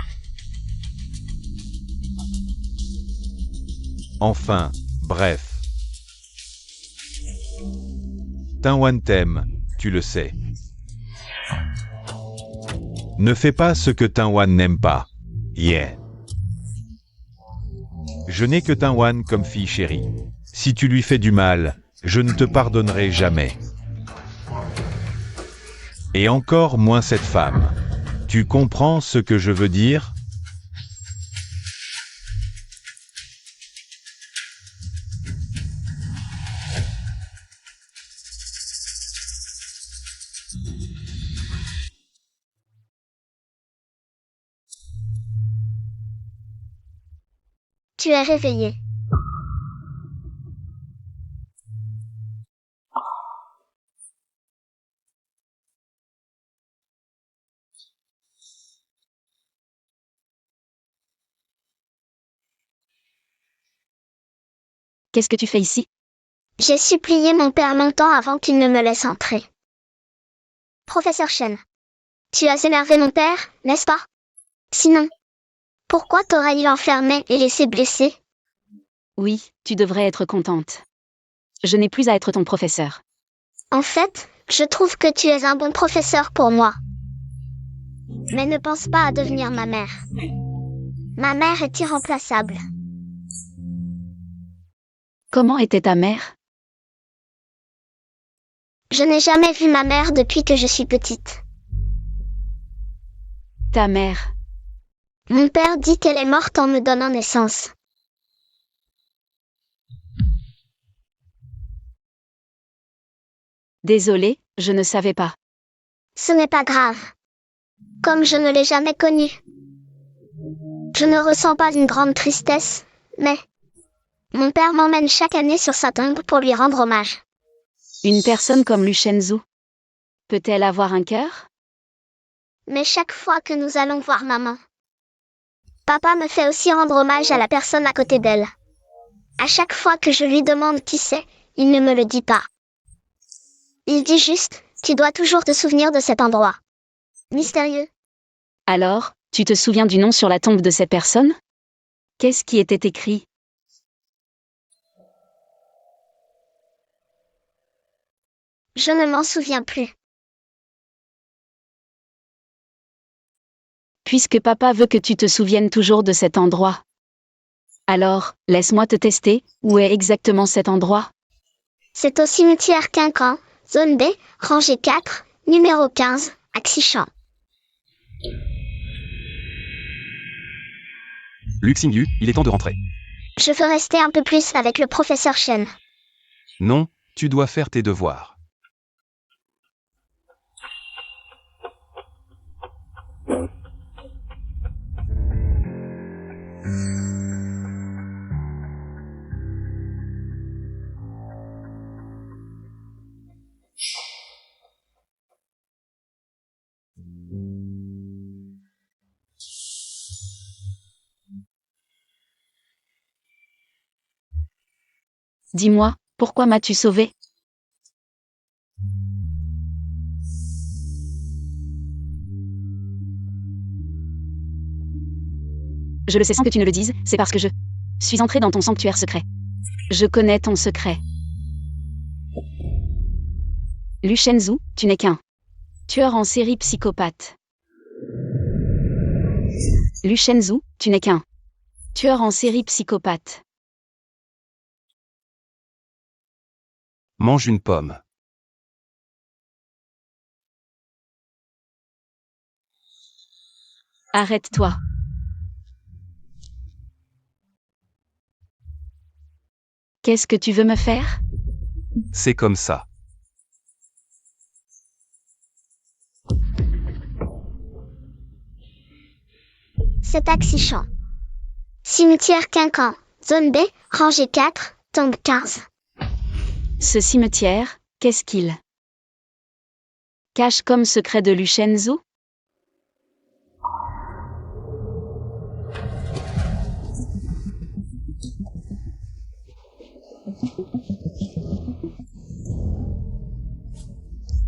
Enfin, bref. Tinwan t'aime, tu le sais. Ne fais pas ce que Tinwan n'aime pas. Yeah. Je n'ai que Tinwan comme fille chérie. Si tu lui fais du mal, je ne te pardonnerai jamais. Et encore moins cette femme. Tu comprends ce que je veux dire? Tu es réveillé. Qu'est-ce que tu fais ici? J'ai supplié mon père longtemps avant qu'il ne me laisse entrer. Professeur Chen, tu as énervé mon père, n'est-ce pas? Sinon, pourquoi t'aurais-il enfermé et laissé blessé? Oui, tu devrais être contente. Je n'ai plus à être ton professeur. En fait, je trouve que tu es un bon professeur pour moi. Mais ne pense pas à devenir ma mère. Ma mère est irremplaçable. Comment était ta mère? Je n'ai jamais vu ma mère depuis que je suis petite. Ta mère. Mon père dit qu'elle est morte en me donnant naissance. Désolée, je ne savais pas. Ce n'est pas grave. Comme je ne l'ai jamais connue. Je ne ressens pas une grande tristesse, mais mon père m'emmène chaque année sur sa tombe pour lui rendre hommage. Une personne comme Lu Shenzhou peut-elle avoir un cœur? Mais chaque fois que nous allons voir maman, papa me fait aussi rendre hommage à la personne à côté d'elle. À chaque fois que je lui demande qui c'est, il ne me le dit pas. Il dit juste, tu dois toujours te souvenir de cet endroit. Mystérieux. Alors, tu te souviens du nom sur la tombe de cette personne? Qu'est-ce qui était écrit? Je ne m'en souviens plus. Puisque papa veut que tu te souviennes toujours de cet endroit. Alors, laisse-moi te tester, où est exactement cet endroit? C'est au cimetière Quincan, zone B, rangée 4, numéro 15, à Xichan. Luxingyu, il est temps de rentrer. Je veux rester un peu plus avec le professeur Shen. Non, tu dois faire tes devoirs. Dis-moi, pourquoi m'as-tu sauvé? Je le sais sans que tu ne le dises, c'est parce que je suis entré dans ton sanctuaire secret. Je connais ton secret. Lu Shenzhou, tu n'es qu'un tueur en série psychopathe. Lu Shenzhou, tu n'es qu'un tueur en série psychopathe. Mange une pomme. Arrête-toi. Qu'est-ce que tu veux me faire? C'est comme ça. C'est à Xichan. Cimetière Quincan, zone B, rangée 4, tombe 15. Ce cimetière, qu'est-ce qu'il cache comme secret de Lu Shenzhou?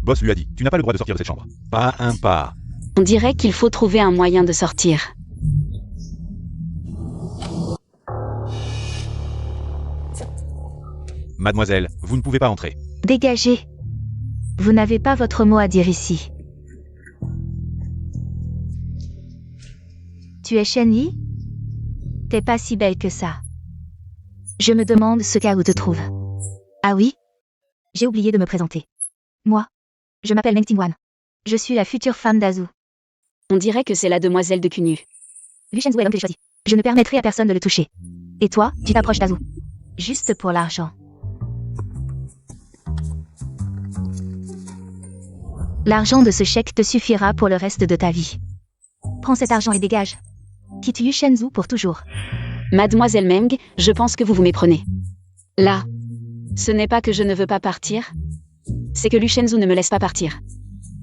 Boss lui a dit, tu n'as pas le droit de sortir de cette chambre. Pas un pas. On dirait qu'il faut trouver un moyen de sortir. Mademoiselle, vous ne pouvez pas entrer. Dégagez. Vous n'avez pas votre mot à dire ici. Tu es Shen Yi? T'es pas si belle que ça. Je me demande ce Kao te trouve. Ah oui? J'ai oublié de me présenter. Moi, je m'appelle Meng Tingwan. Je suis la future femme d'Azu. On dirait que c'est la demoiselle de Kunyu. Lu Shenzhou est l'homme que j'ai choisi. Je ne permettrai à personne de le toucher. Et toi, tu t'approches d'Azu. Juste pour l'argent. L'argent de ce chèque te suffira pour le reste de ta vie. Prends cet argent et dégage. Quitte Yu Shenzhou pour toujours. Mademoiselle Meng, je pense que vous vous méprenez. Là, ce n'est pas que je ne veux pas partir. C'est que Lu Shenzhou ne me laisse pas partir.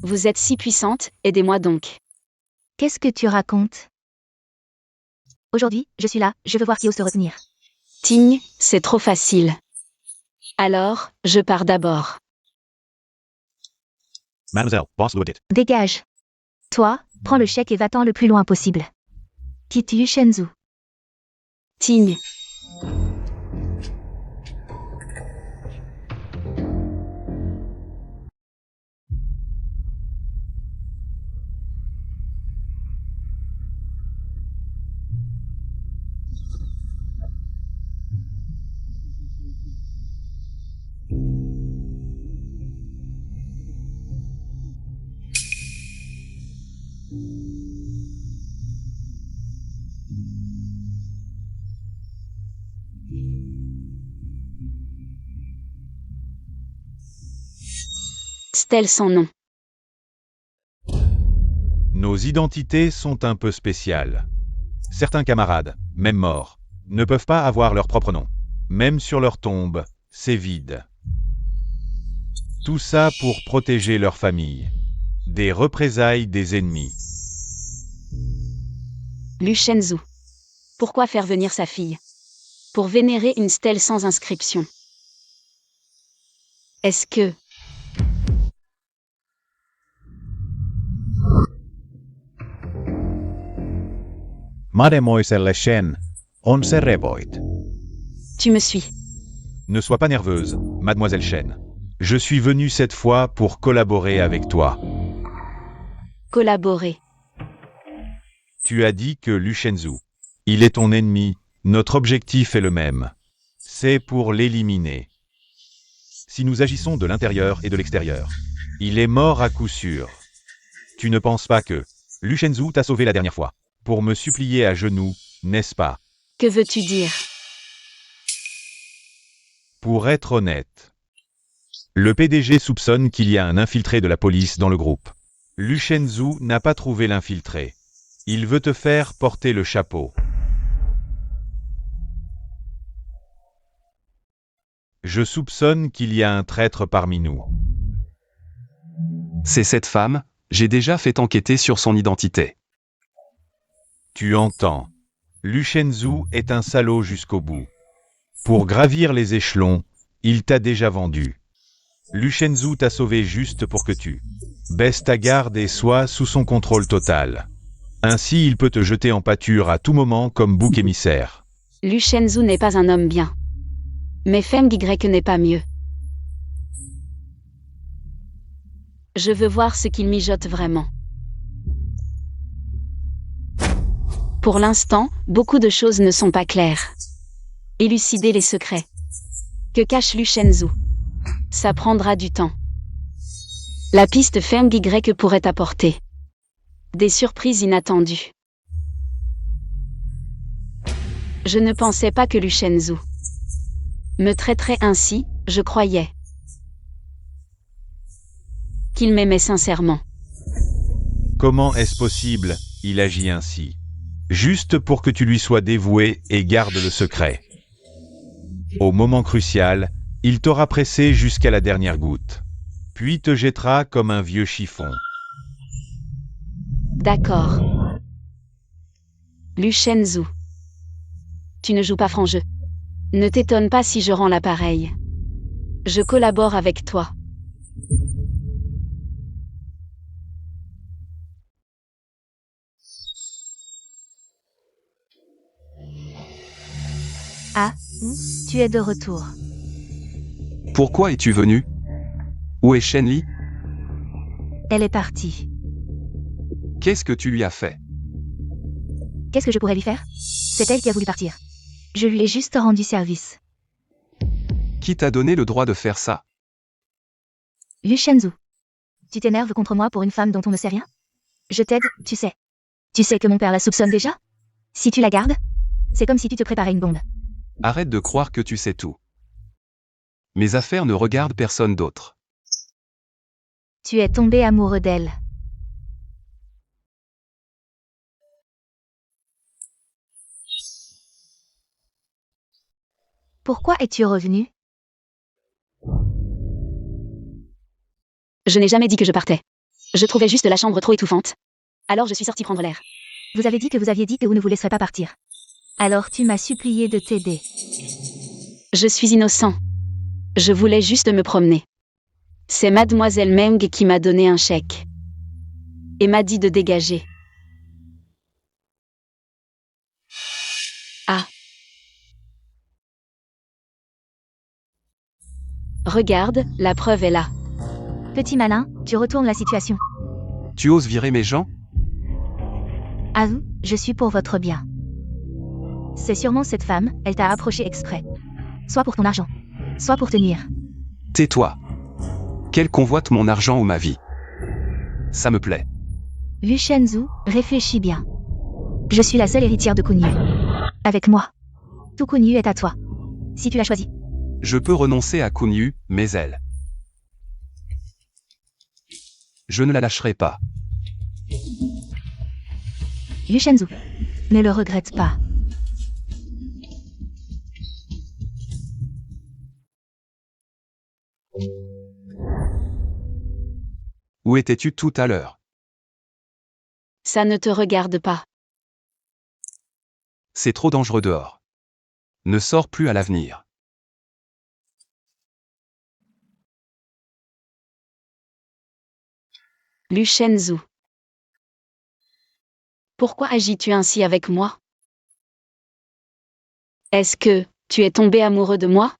Vous êtes si puissante, aidez-moi donc. Qu'est-ce que tu racontes? Aujourd'hui, je suis là, je veux voir qui ose te retenir. Ting, c'est trop facile. Alors, je pars d'abord. Mademoiselle, boss looked it. Dégage. Toi, prends le chèque et va-t'en le plus loin possible. Quitte Yu Shenzhou. Ting. Stèle sans nom. Nos identités sont un peu spéciales. Certains camarades, même morts, ne peuvent pas avoir leur propre nom. Même sur leur tombe, c'est vide. Tout ça pour protéger leur famille. Des représailles des ennemis. Lu Shenzhou. Pourquoi faire venir sa fille? pour vénérer une stèle sans inscription. Est-ce que... Mademoiselle Shen, on se revoit. Tu me suis? Ne sois pas nerveuse, mademoiselle Shen. Je suis venu cette fois pour collaborer avec toi. Collaborer. Tu as dit que Lu Shenzhou, il est ton ennemi, notre objectif est le même. C'est pour l'éliminer. Si nous agissons de l'intérieur et de l'extérieur, il est mort à coup sûr. Tu ne penses pas que Lu Shenzhou t'a sauvé la dernière fois, pour me supplier à genoux, n'est-ce pas? Que veux-tu dire? Pour être honnête, le PDG soupçonne qu'il y a un infiltré de la police dans le groupe. Lu Shenzhou n'a pas trouvé l'infiltré. Il veut te faire porter le chapeau. Je soupçonne qu'il y a un traître parmi nous. C'est cette femme, j'ai déjà fait enquêter sur son identité. Tu entends. Lu Shenzhou est un salaud jusqu'au bout. Pour gravir les échelons, il t'a déjà vendu. Lu Shenzhou t'a sauvé juste pour que tu baisses ta garde et sois sous son contrôle total. Ainsi, il peut te jeter en pâture à tout moment comme bouc émissaire. Lu Shenzhou n'est pas un homme bien. Mais Feng Y n'est pas mieux. Je veux voir ce qu'il mijote vraiment. Pour l'instant, beaucoup de choses ne sont pas claires. Élucider les secrets. Que cache Lu Shenzhou? Ça prendra du temps. La piste Feng Y pourrait apporter des surprises inattendues. Je ne pensais pas que Lu Shenzhou me traiterait ainsi, je croyais qu'il m'aimait sincèrement. Comment est-ce possible, il agit ainsi? Juste pour que tu lui sois dévoué et garde le secret. Au moment crucial, il t'aura pressé jusqu'à la dernière goutte, puis te jettera comme un vieux chiffon. D'accord. Lu Shenzhou. Tu ne joues pas franc jeu. Ne t'étonne pas si je rends l'appareil. Je collabore avec toi. Ah, tu es de retour. Pourquoi es-tu venu? Où est Shen Li? Elle est partie. Qu'est-ce que tu lui as fait? Qu'est-ce que je pourrais lui faire? C'est elle qui a voulu partir. Je lui ai juste rendu service. Qui t'a donné le droit de faire ça? Lu Shenzhou. Tu t'énerves contre moi pour une femme dont on ne sait rien? Je t'aide, tu sais. Tu sais que mon père la soupçonne déjà? Si tu la gardes, c'est comme si tu te préparais une bombe. Arrête de croire que tu sais tout. Mes affaires ne regardent personne d'autre. Tu es tombé amoureux d'elle. Pourquoi es-tu revenu? Je n'ai jamais dit que je partais. Je trouvais juste la chambre trop étouffante. Alors je suis sortie prendre l'air. Vous avez dit que vous aviez dit que vous ne vous laisserez pas partir. Alors tu m'as supplié de t'aider. Je suis innocent. Je voulais juste me promener. C'est mademoiselle Meng qui m'a donné un chèque. Et m'a dit de dégager. Ah. Regarde, la preuve est là. Petit malin, tu retournes la situation. Tu oses virer mes gens? Avoue, je suis pour votre bien. C'est sûrement cette femme, elle t'a approché exprès. Soit pour ton argent, soit pour te nuire. Tais-toi. Qu'elle convoite mon argent ou ma vie. Ça me plaît. Lu Shenzhou, réfléchis bien. Je suis la seule héritière de Kunyu. Avec moi. Tout Kunyu est à toi. Si tu l'as choisi. Je peux renoncer à Kunyu, mais elle. Je ne la lâcherai pas. Lu Shenzhou. Ne le regrette pas. Où étais-tu tout à l'heure? Ça ne te regarde pas. C'est trop dangereux dehors. Ne sors plus à l'avenir. Lu Shenzhou. Pourquoi agis-tu ainsi avec moi? Est-ce que tu es tombé amoureux de moi?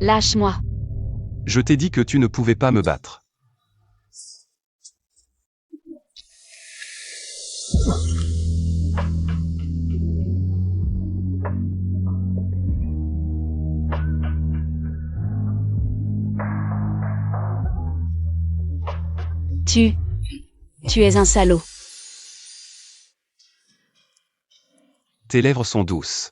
Lâche-moi. Je t'ai dit que tu ne pouvais pas me battre. Tu es un salaud. Tes lèvres sont douces.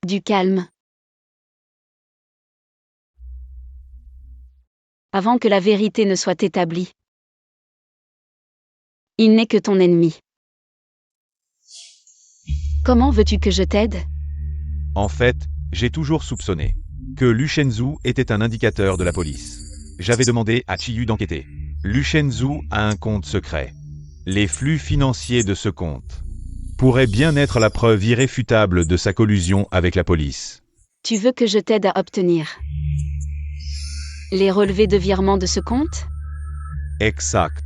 Du calme. Avant que la vérité ne soit établie. Il n'est que ton ennemi. Comment veux-tu que je t'aide? En fait, j'ai toujours soupçonné que Lu Shenzhou était un indicateur de la police. J'avais demandé à Chiyu d'enquêter. Lu Shenzhou a un compte secret. Les flux financiers de ce compte pourraient bien être la preuve irréfutable de sa collusion avec la police. Tu veux que je t'aide à obtenir les relevés de virement de ce compte? Exact.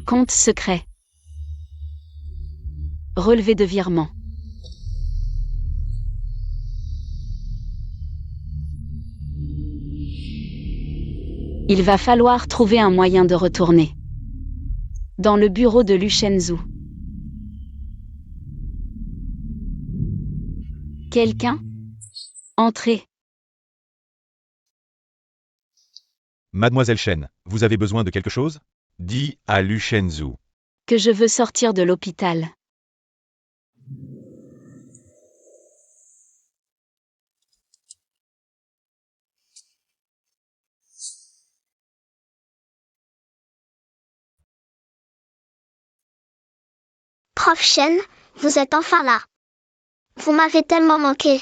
Compte secret. Relevé de virement. Il va falloir trouver un moyen de retourner dans le bureau de Lu Shenzhou. Quelqu'un? Entrez. Mademoiselle Chen, vous avez besoin de quelque chose? Dis à Lu Shenzhou. Que je veux sortir de l'hôpital. Prof Chen, vous êtes enfin là. Vous m'avez tellement manqué.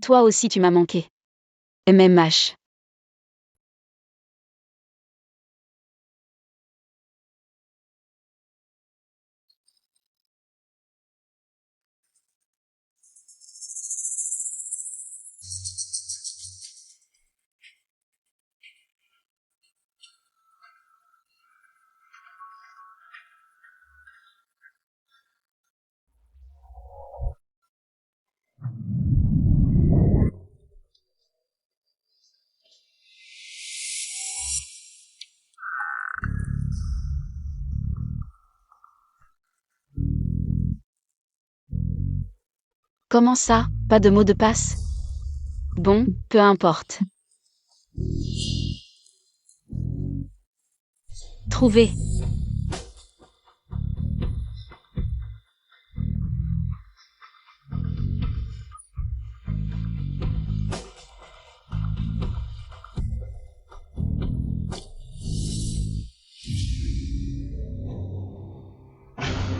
Toi aussi tu m'as manqué. MMH. Comment ça, pas de mot de passe? Bon, peu importe. Trouvé.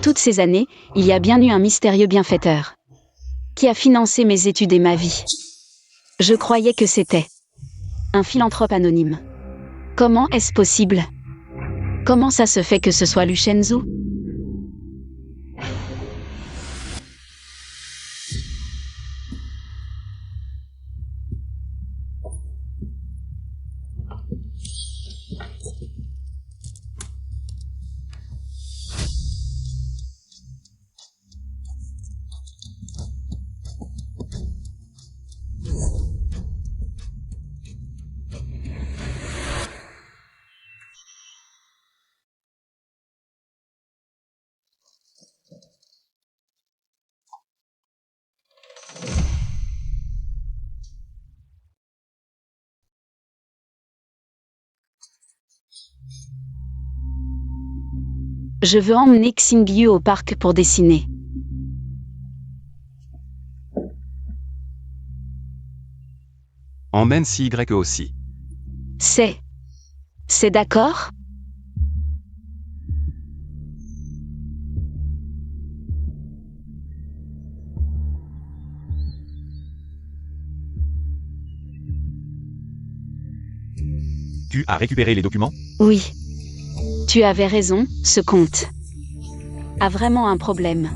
Toutes ces années, il y a bien eu un mystérieux bienfaiteur qui a financé mes études et ma vie. Je croyais que c'était un philanthrope anonyme. Comment est-ce possible? Comment ça se fait que ce soit Lu Shenzhou? Je veux emmener Xingyu au parc pour dessiner. Emmène CY aussi. C'est d'accord? Tu as récupéré les documents? Oui. Tu avais raison, ce comte a vraiment un problème.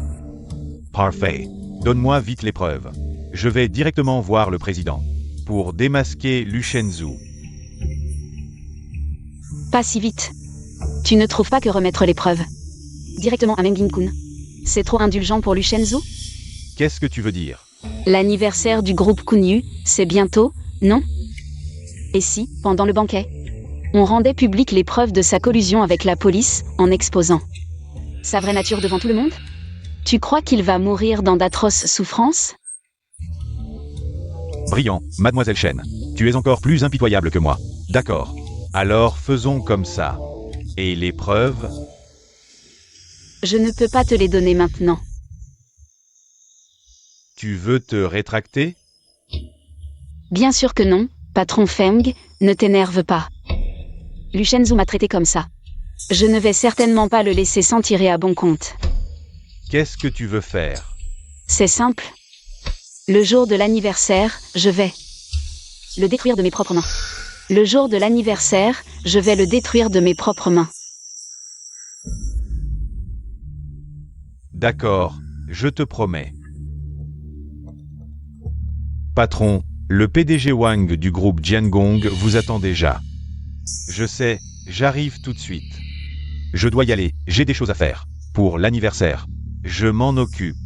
Parfait. Donne-moi vite les preuves. Je vais directement voir le président. Pour démasquer Lu Shenzhou. Pas si vite. Tu ne trouves pas que remettre les preuves directement à Meng Yin-kun, c'est trop indulgent pour Lu Shenzhou? Qu'est-ce que tu veux dire? L'anniversaire du groupe Kunyu, c'est bientôt, non? Et si, pendant le banquet, on rendait publiques les preuves de sa collusion avec la police, en exposant sa vraie nature devant tout le monde? Tu crois qu'il va mourir dans d'atroces souffrances? Brillant, mademoiselle Chen. Tu es encore plus impitoyable que moi. D'accord. Alors faisons comme ça. Et les preuves? Je ne peux pas te les donner maintenant. Tu veux te rétracter? Bien sûr que non, patron Feng, ne t'énerve pas. Lu Shenzhou m'a traité comme ça. Je ne vais certainement pas le laisser s'en tirer à bon compte. Qu'est-ce que tu veux faire? C'est simple. Le jour de l'anniversaire, je vais le détruire de mes propres mains. Le jour de l'anniversaire, je vais le détruire de mes propres mains. D'accord, je te promets. Patron, le PDG Wang du groupe Jiangong vous attend déjà. Je sais, j'arrive tout de suite. Je dois y aller, j'ai des choses à faire. Pour l'anniversaire. Je m'en occupe.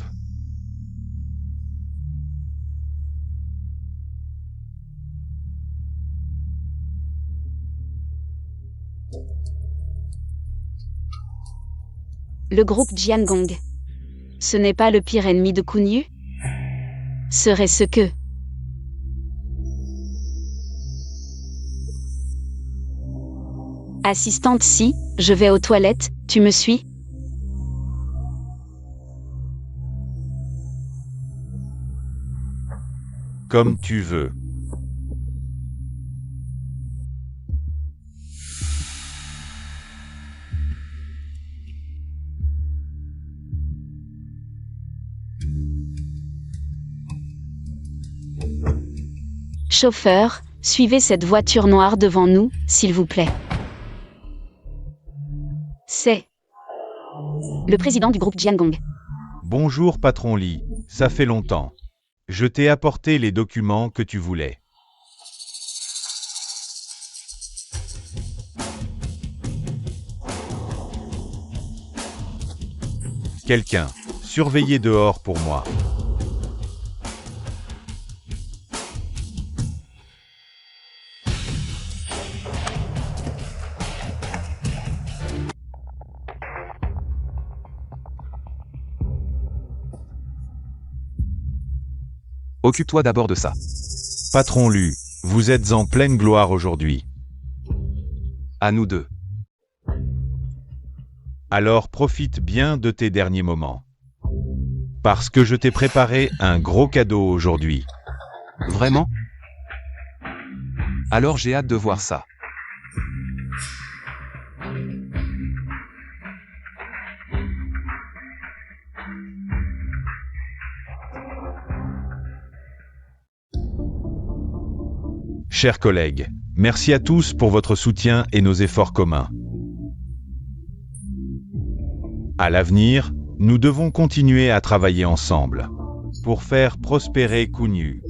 Le groupe Jiangong. Ce n'est pas le pire ennemi de Kunyu? Serait-ce que... Assistante, si, je vais aux toilettes, tu me suis? Comme tu veux. Chauffeur, suivez cette voiture noire devant nous, s'il vous plaît. C'est le président du groupe Jiangong. Bonjour patron Li, ça fait longtemps. Je t'ai apporté les documents que tu voulais. Quelqu'un, surveillez dehors pour moi. Occupe-toi d'abord de ça. Patron Lu, vous êtes en pleine gloire aujourd'hui. À nous deux. Alors profite bien de tes derniers moments. Parce que je t'ai préparé un gros cadeau aujourd'hui. Vraiment? Alors j'ai hâte de voir ça. Chers collègues, merci à tous pour votre soutien et nos efforts communs. À l'avenir, nous devons continuer à travailler ensemble pour faire prospérer Kunyu.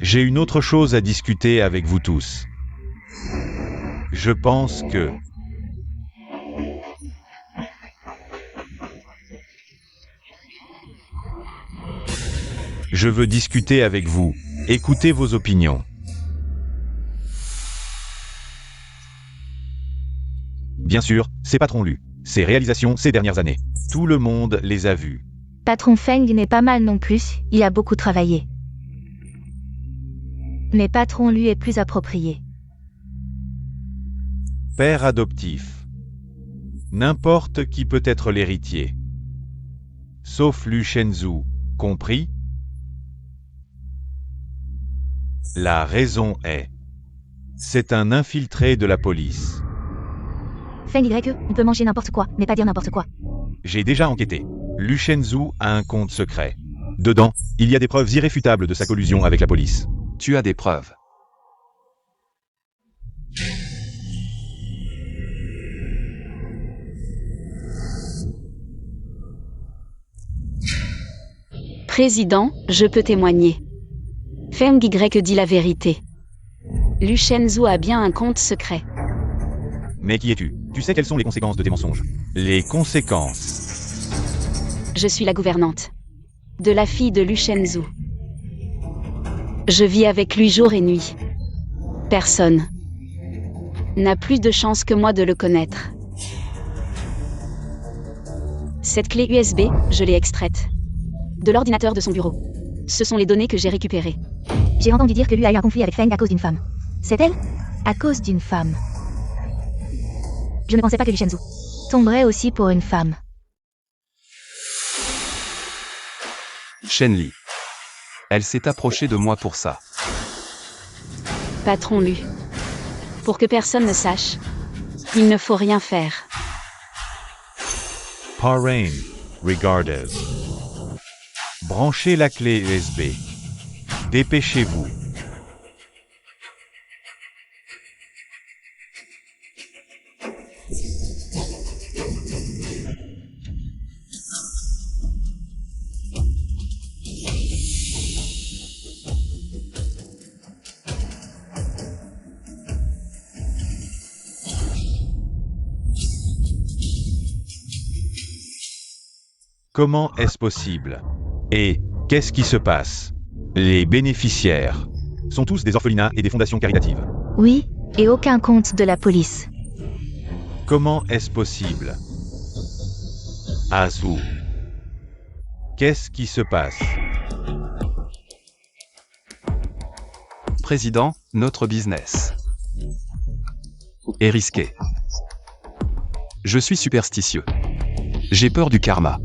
J'ai une autre chose à discuter avec vous tous. Je pense que... Je veux discuter avec vous, écouter vos opinions. Bien sûr, c'est Patron Lu. Ses réalisations ces dernières années. Tout le monde les a vues. Patron Feng n'est pas mal non plus, il a beaucoup travaillé. Mais Patron Lu est plus approprié. Père adoptif. N'importe qui peut être l'héritier. sauf Lu Shenzhou, compris? La raison est... C'est un infiltré de la police. Feng Y, on peut manger n'importe quoi, mais pas dire n'importe quoi. J'ai déjà enquêté. Lu Shenzhou a un compte secret. Dedans, il y a des preuves irréfutables de sa collusion avec la police. Tu as des preuves. Président, je peux témoigner. Feng Y dit la vérité. Lu Shenzhou a bien un compte secret. Mais qui es-tu? Tu sais quelles sont les conséquences de tes mensonges? Les conséquences. Je suis la gouvernante de la fille de Lu Shenzhou. Je vis avec lui jour et nuit. Personne n'a plus de chance que moi de le connaître. Cette clé USB, je l'ai extraite de l'ordinateur de son bureau. Ce sont les données que j'ai récupérées. J'ai entendu dire que lui a eu un conflit avec Feng à cause d'une femme. C'est elle? À cause d'une femme. Je ne pensais pas que Lu Shenzhou tomberait aussi pour une femme. Shen Li. Elle s'est approchée de moi pour ça. Patron Lu. Pour que personne ne sache, il ne faut rien faire. Parain, regardez. Branchez la clé USB. Dépêchez-vous. Comment est-ce possible? Et qu'est-ce qui se passe? Les bénéficiaires sont tous des orphelinats et des fondations caritatives. Oui, et aucun compte de la police. Comment est-ce possible? Azu. Qu'est-ce qui se passe? Président, notre business est risqué. Je suis superstitieux. J'ai peur du karma.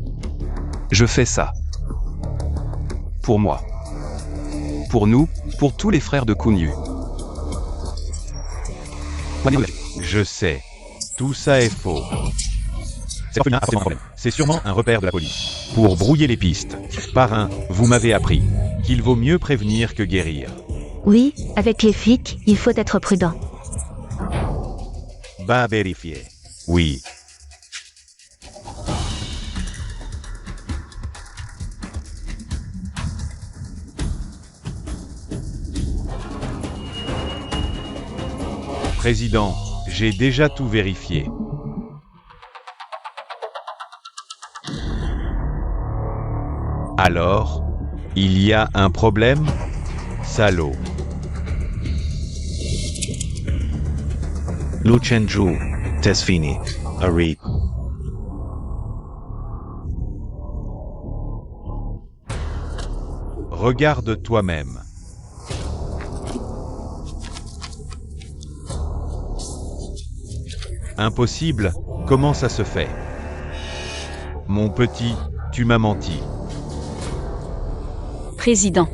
Je fais ça. Pour moi. Pour nous, pour tous les frères de Kunyu. Je sais. Tout ça est faux. C'est orphelinat a forcément un problème. C'est sûrement un repère de la police. Pour brouiller les pistes. Parrain, vous m'avez appris qu'il vaut mieux prévenir que guérir. Oui, avec les flics, il faut être prudent. Va vérifier. Oui. Président, j'ai déjà tout vérifié. Alors, il y a un problème? Salaud. Lu Shenzhou, Tesfini, Ari. Regarde toi-même. Impossible? Comment ça se fait? Mon petit, tu m'as menti. Président,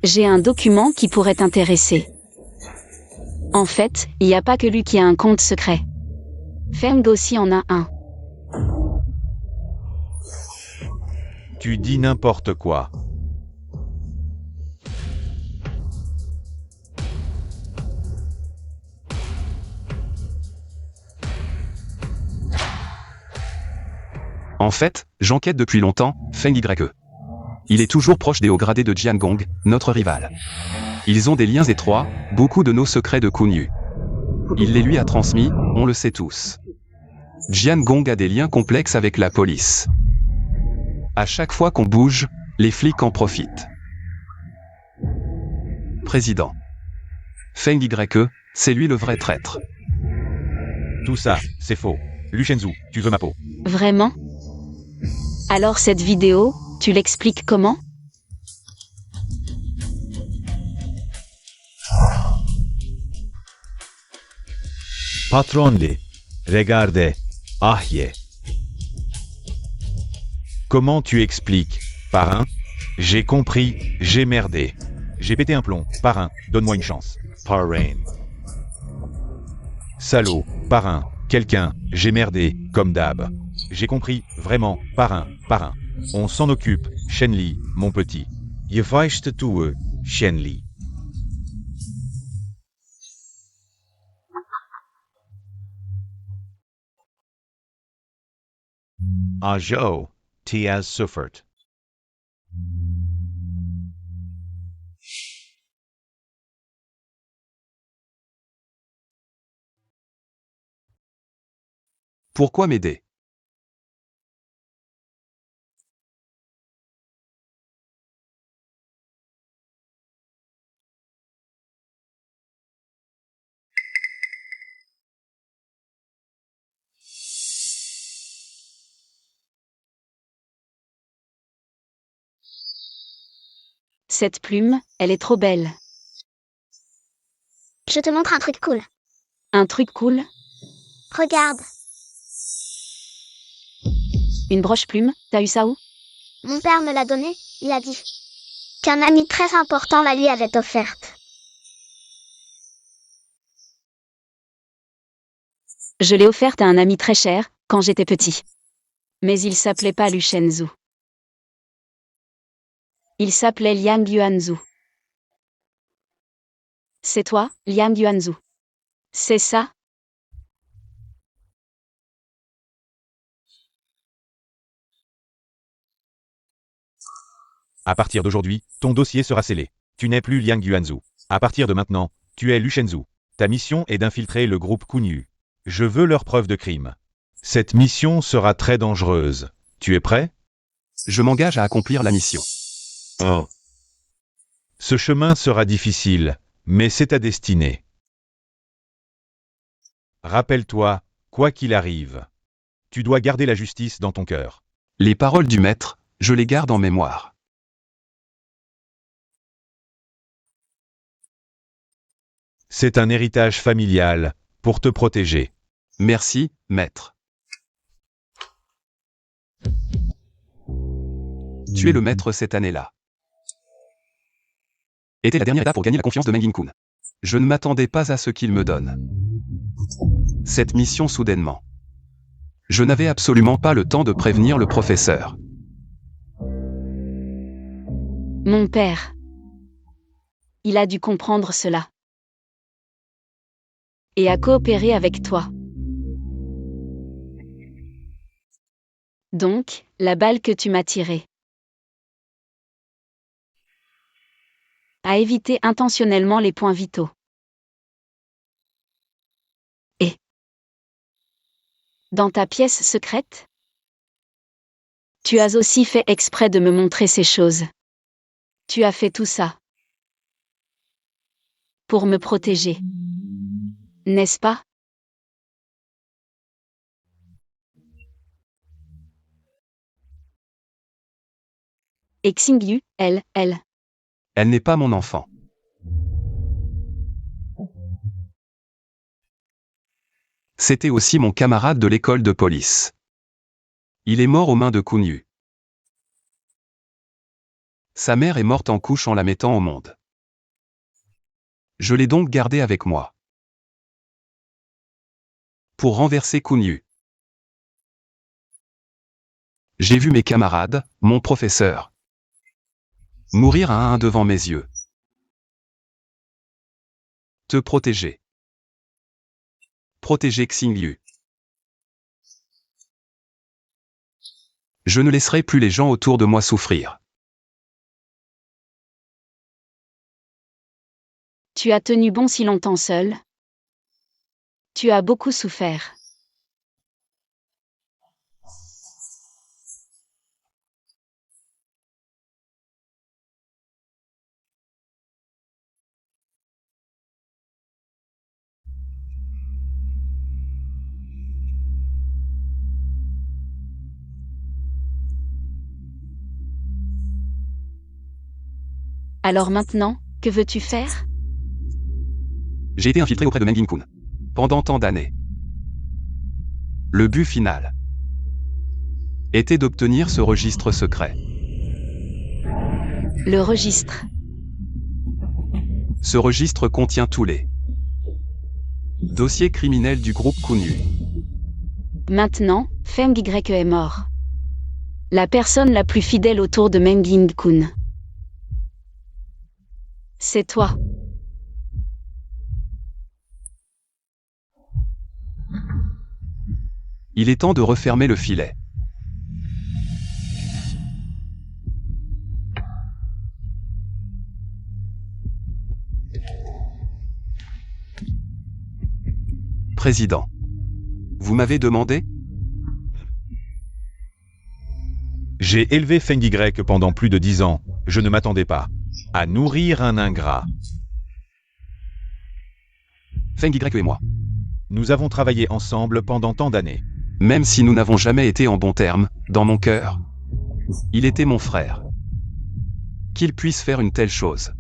j'ai un document qui pourrait t'intéresser. En fait, il n'y a pas que lui qui a un compte secret. Feng aussi en a un. Tu dis n'importe quoi. En fait, j'enquête depuis longtemps, Feng Y. Il est toujours proche des hauts gradés de Jiangong, notre rival. Ils ont des liens étroits, beaucoup de nos secrets de Kunyu. Il les lui a transmis, on le sait tous. Jiangong a des liens complexes avec la police. À chaque fois qu'on bouge, les flics en profitent. Président. Feng Y, c'est lui le vrai traître. Tout ça, c'est faux. Lu Shenzhou, tu veux ma peau. Vraiment? Alors cette vidéo, tu l'expliques comment? Patron Li, regardez, Ahye. Comment tu expliques, parrain? J'ai compris, j'ai merdé. J'ai pété un plomb, parrain, donne-moi une chance. Parrain. Salaud, parrain, quelqu'un, j'ai merdé, comme d'hab. J'ai compris, vraiment, parrain, parrain. On s'en occupe, Shenli, mon petit. Je weißt du, Shenli. Ah jo, T as suffert. Pourquoi m'aider? Cette plume, elle est trop belle. Je te montre un truc cool. Un truc cool? Regarde, Une broche plume, t'as eu ça où? mon père me l'a donné, il a dit qu'un ami très important la lui avait offerte. Je l'ai offerte à un ami très cher, quand j'étais petit. Mais il s'appelait pas Lu Shenzu. Il s'appelait Liang Yuanzu. C'est toi, Liang Yuanzu? C'est ça? À partir d'aujourd'hui, ton dossier sera scellé. Tu n'es plus Liang Yuanzu. À partir de maintenant, tu es Lu Shenzu. Ta mission est d'infiltrer le groupe Kunyu. Je veux leur preuve de crime. Cette mission sera très dangereuse. Tu es prêt? Je m'engage à accomplir la mission. Oh, Ce chemin sera difficile, mais c'est ta destinée. Rappelle-toi, quoi qu'il arrive, tu dois garder la justice dans ton cœur. Les paroles du maître, je les garde en mémoire. C'est un héritage familial, pour te protéger. Merci, maître. Tu es le maître cette année-là. Était la dernière étape pour gagner la confiance de Mengin-kun. Je ne m'attendais pas à ce qu'il me donne cette mission soudainement. Je n'avais absolument pas le temps de prévenir le professeur. Mon père. Il a dû comprendre cela. Et a coopéré avec toi. Donc, la balle que tu m'as tirée a évité intentionnellement les points vitaux. Et dans ta pièce secrète, tu as aussi fait exprès de me montrer ces choses. Tu as fait tout ça pour me protéger. N'est-ce pas? Et Xingyu, elle. Elle n'est pas mon enfant. C'était aussi mon camarade de l'école de police. Il est mort aux mains de Kunyu. Sa mère est morte en couchant la mettant au monde. Je l'ai donc gardé avec moi. Pour renverser Kunyu. J'ai vu mes camarades, mon professeur, mourir un à un devant mes yeux. Te protéger. Protéger Xingyu. Je ne laisserai plus les gens autour de moi souffrir. Tu as tenu bon si longtemps seul. Tu as beaucoup souffert. Alors maintenant, que veux-tu faire? J'ai été infiltré auprès de Mengin-kun. Pendant tant d'années. Le but final. était d'obtenir ce registre secret. Le registre. Ce registre contient tous les dossiers criminels du groupe Kunyu. Maintenant, Feng Y est mort. La personne la plus fidèle autour de Meng Ying-kun. C'est toi. Il est temps de refermer le filet. Président. Vous m'avez demandé? J'ai élevé Feng Y pendant plus de 10 ans. Je ne m'attendais pas à nourrir un ingrat. Feng Y et moi. Nous avons travaillé ensemble pendant tant d'années. Même si nous n'avons jamais été en bons termes, dans mon cœur, il était mon frère. Qu'il puisse faire une telle chose.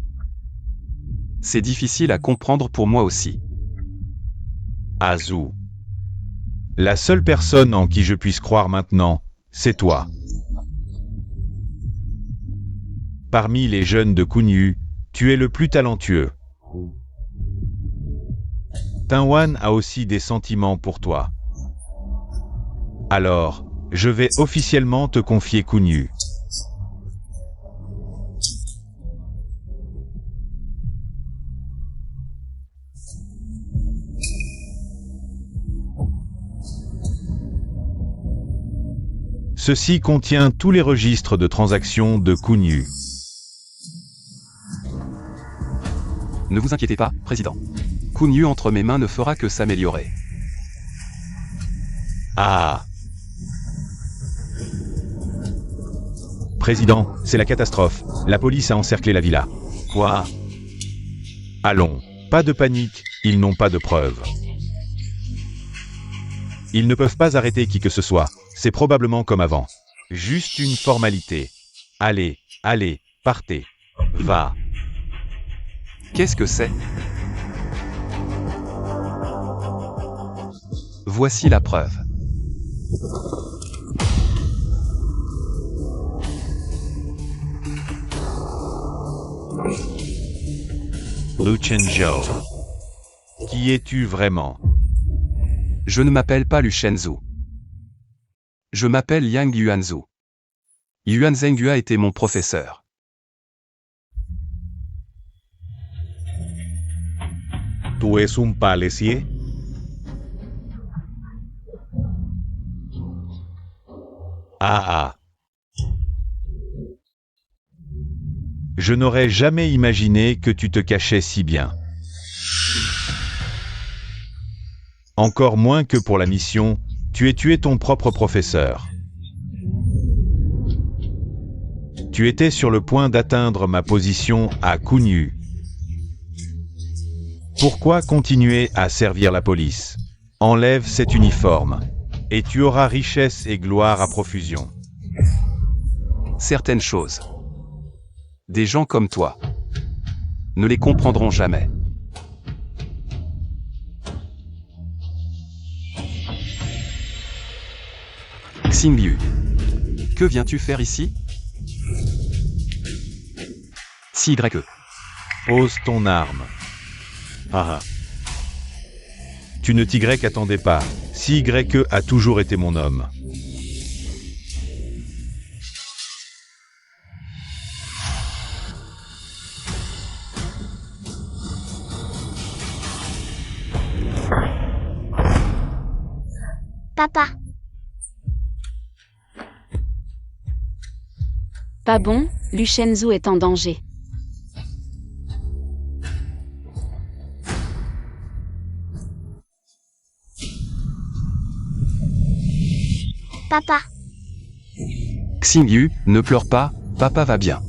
C'est difficile à comprendre pour moi aussi. Azu. La seule personne en qui je puisse croire maintenant, c'est toi. Parmi les jeunes de Kunyu, tu es le plus talentueux. Tinwan a aussi des sentiments pour toi. Alors, je vais officiellement te confier Kunyu. Ceci contient tous les registres de transactions de Kunyu. Ne vous inquiétez pas, Président. Kunyu entre mes mains ne fera que s'améliorer. Ah. Président, c'est la catastrophe. La police a encerclé la villa. Quoi? Allons, pas de panique, ils n'ont pas de preuves. Ils ne peuvent pas arrêter qui que ce soit. C'est probablement comme avant. Juste une formalité. Allez, allez, partez. Va. Qu'est-ce que c'est? Voici la preuve. Lu Chenzhou. Qui es-tu vraiment? Je ne m'appelle pas Lu Shenzhou. Je m'appelle Yang Yuanzu. Yuan Zhenghua était mon professeur. ¿Tú es un palecier? Ah. Je n'aurais jamais imaginé que tu te cachais si bien. Encore moins que pour la mission, tu es tué ton propre professeur. Tu étais sur le point d'atteindre ma position à Kunyu. Pourquoi continuer à servir la police? Enlève cet uniforme, et tu auras richesse et gloire à profusion. Certaines choses. Des gens comme toi ne les comprendront jamais. Xingyu, que viens-tu faire ici? Si Y. Pose ton arme. Ah. Tu ne t'Y attendais pas. Si Y a toujours été mon homme. Papa, Pas bon, Lu Shenzhou est en danger. papa, Xingyu, ne pleure pas, papa va bien.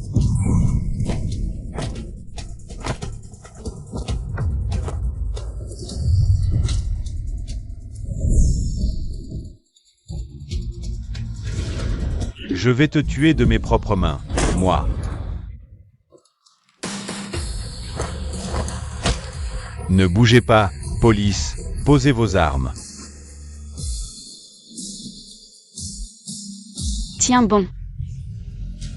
Je vais te tuer de mes propres mains, moi. Ne bougez pas, police, posez vos armes. Tiens bon.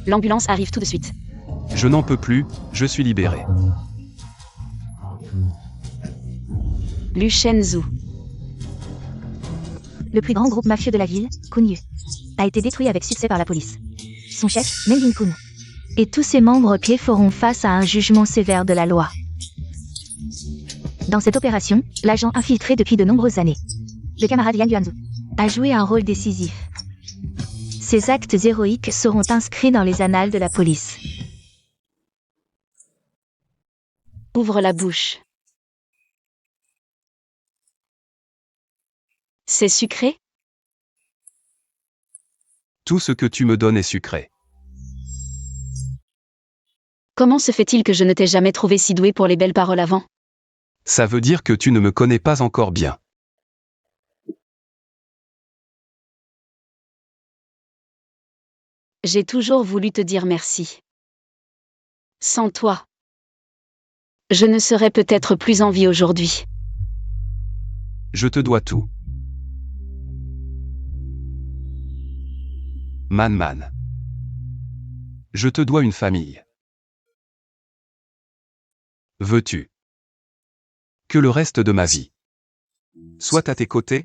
L'ambulance arrive tout de suite. Je n'en peux plus, je suis libéré. Lu Shenzhou. Le plus grand groupe mafieux de la ville, Kunyu, a été détruit avec succès par la police. Son chef, Meng Kun, et tous ses membres clés feront face à un jugement sévère de la loi. Dans cette opération, l'agent infiltré depuis de nombreuses années, le camarade Yang Yuanzu, a joué un rôle décisif. Ses actes héroïques seront inscrits dans les annales de la police. Ouvre la bouche. C'est sucré? Tout ce que tu me donnes est sucré. Comment se fait-il que je ne t'ai jamais trouvé si doué pour les belles paroles avant? Ça veut dire que tu ne me connais pas encore bien. J'ai toujours voulu te dire merci. Sans toi, je ne serais peut-être plus en vie aujourd'hui. Je te dois tout. Man. Je te dois une famille. Veux-tu que le reste de ma vie soit à tes côtés?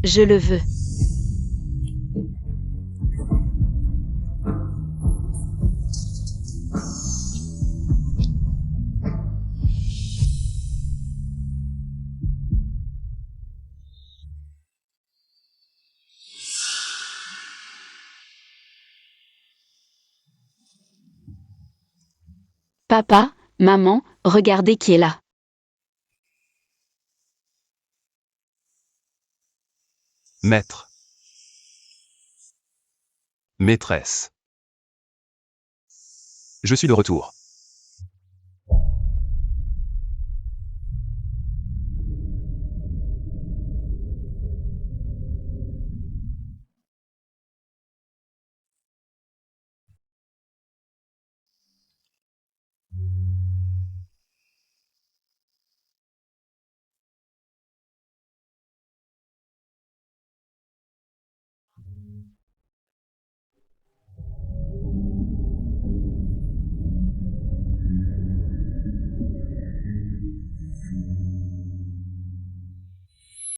Je le veux. Papa, maman, regardez qui est là. Maître. Maîtresse. Je suis de retour.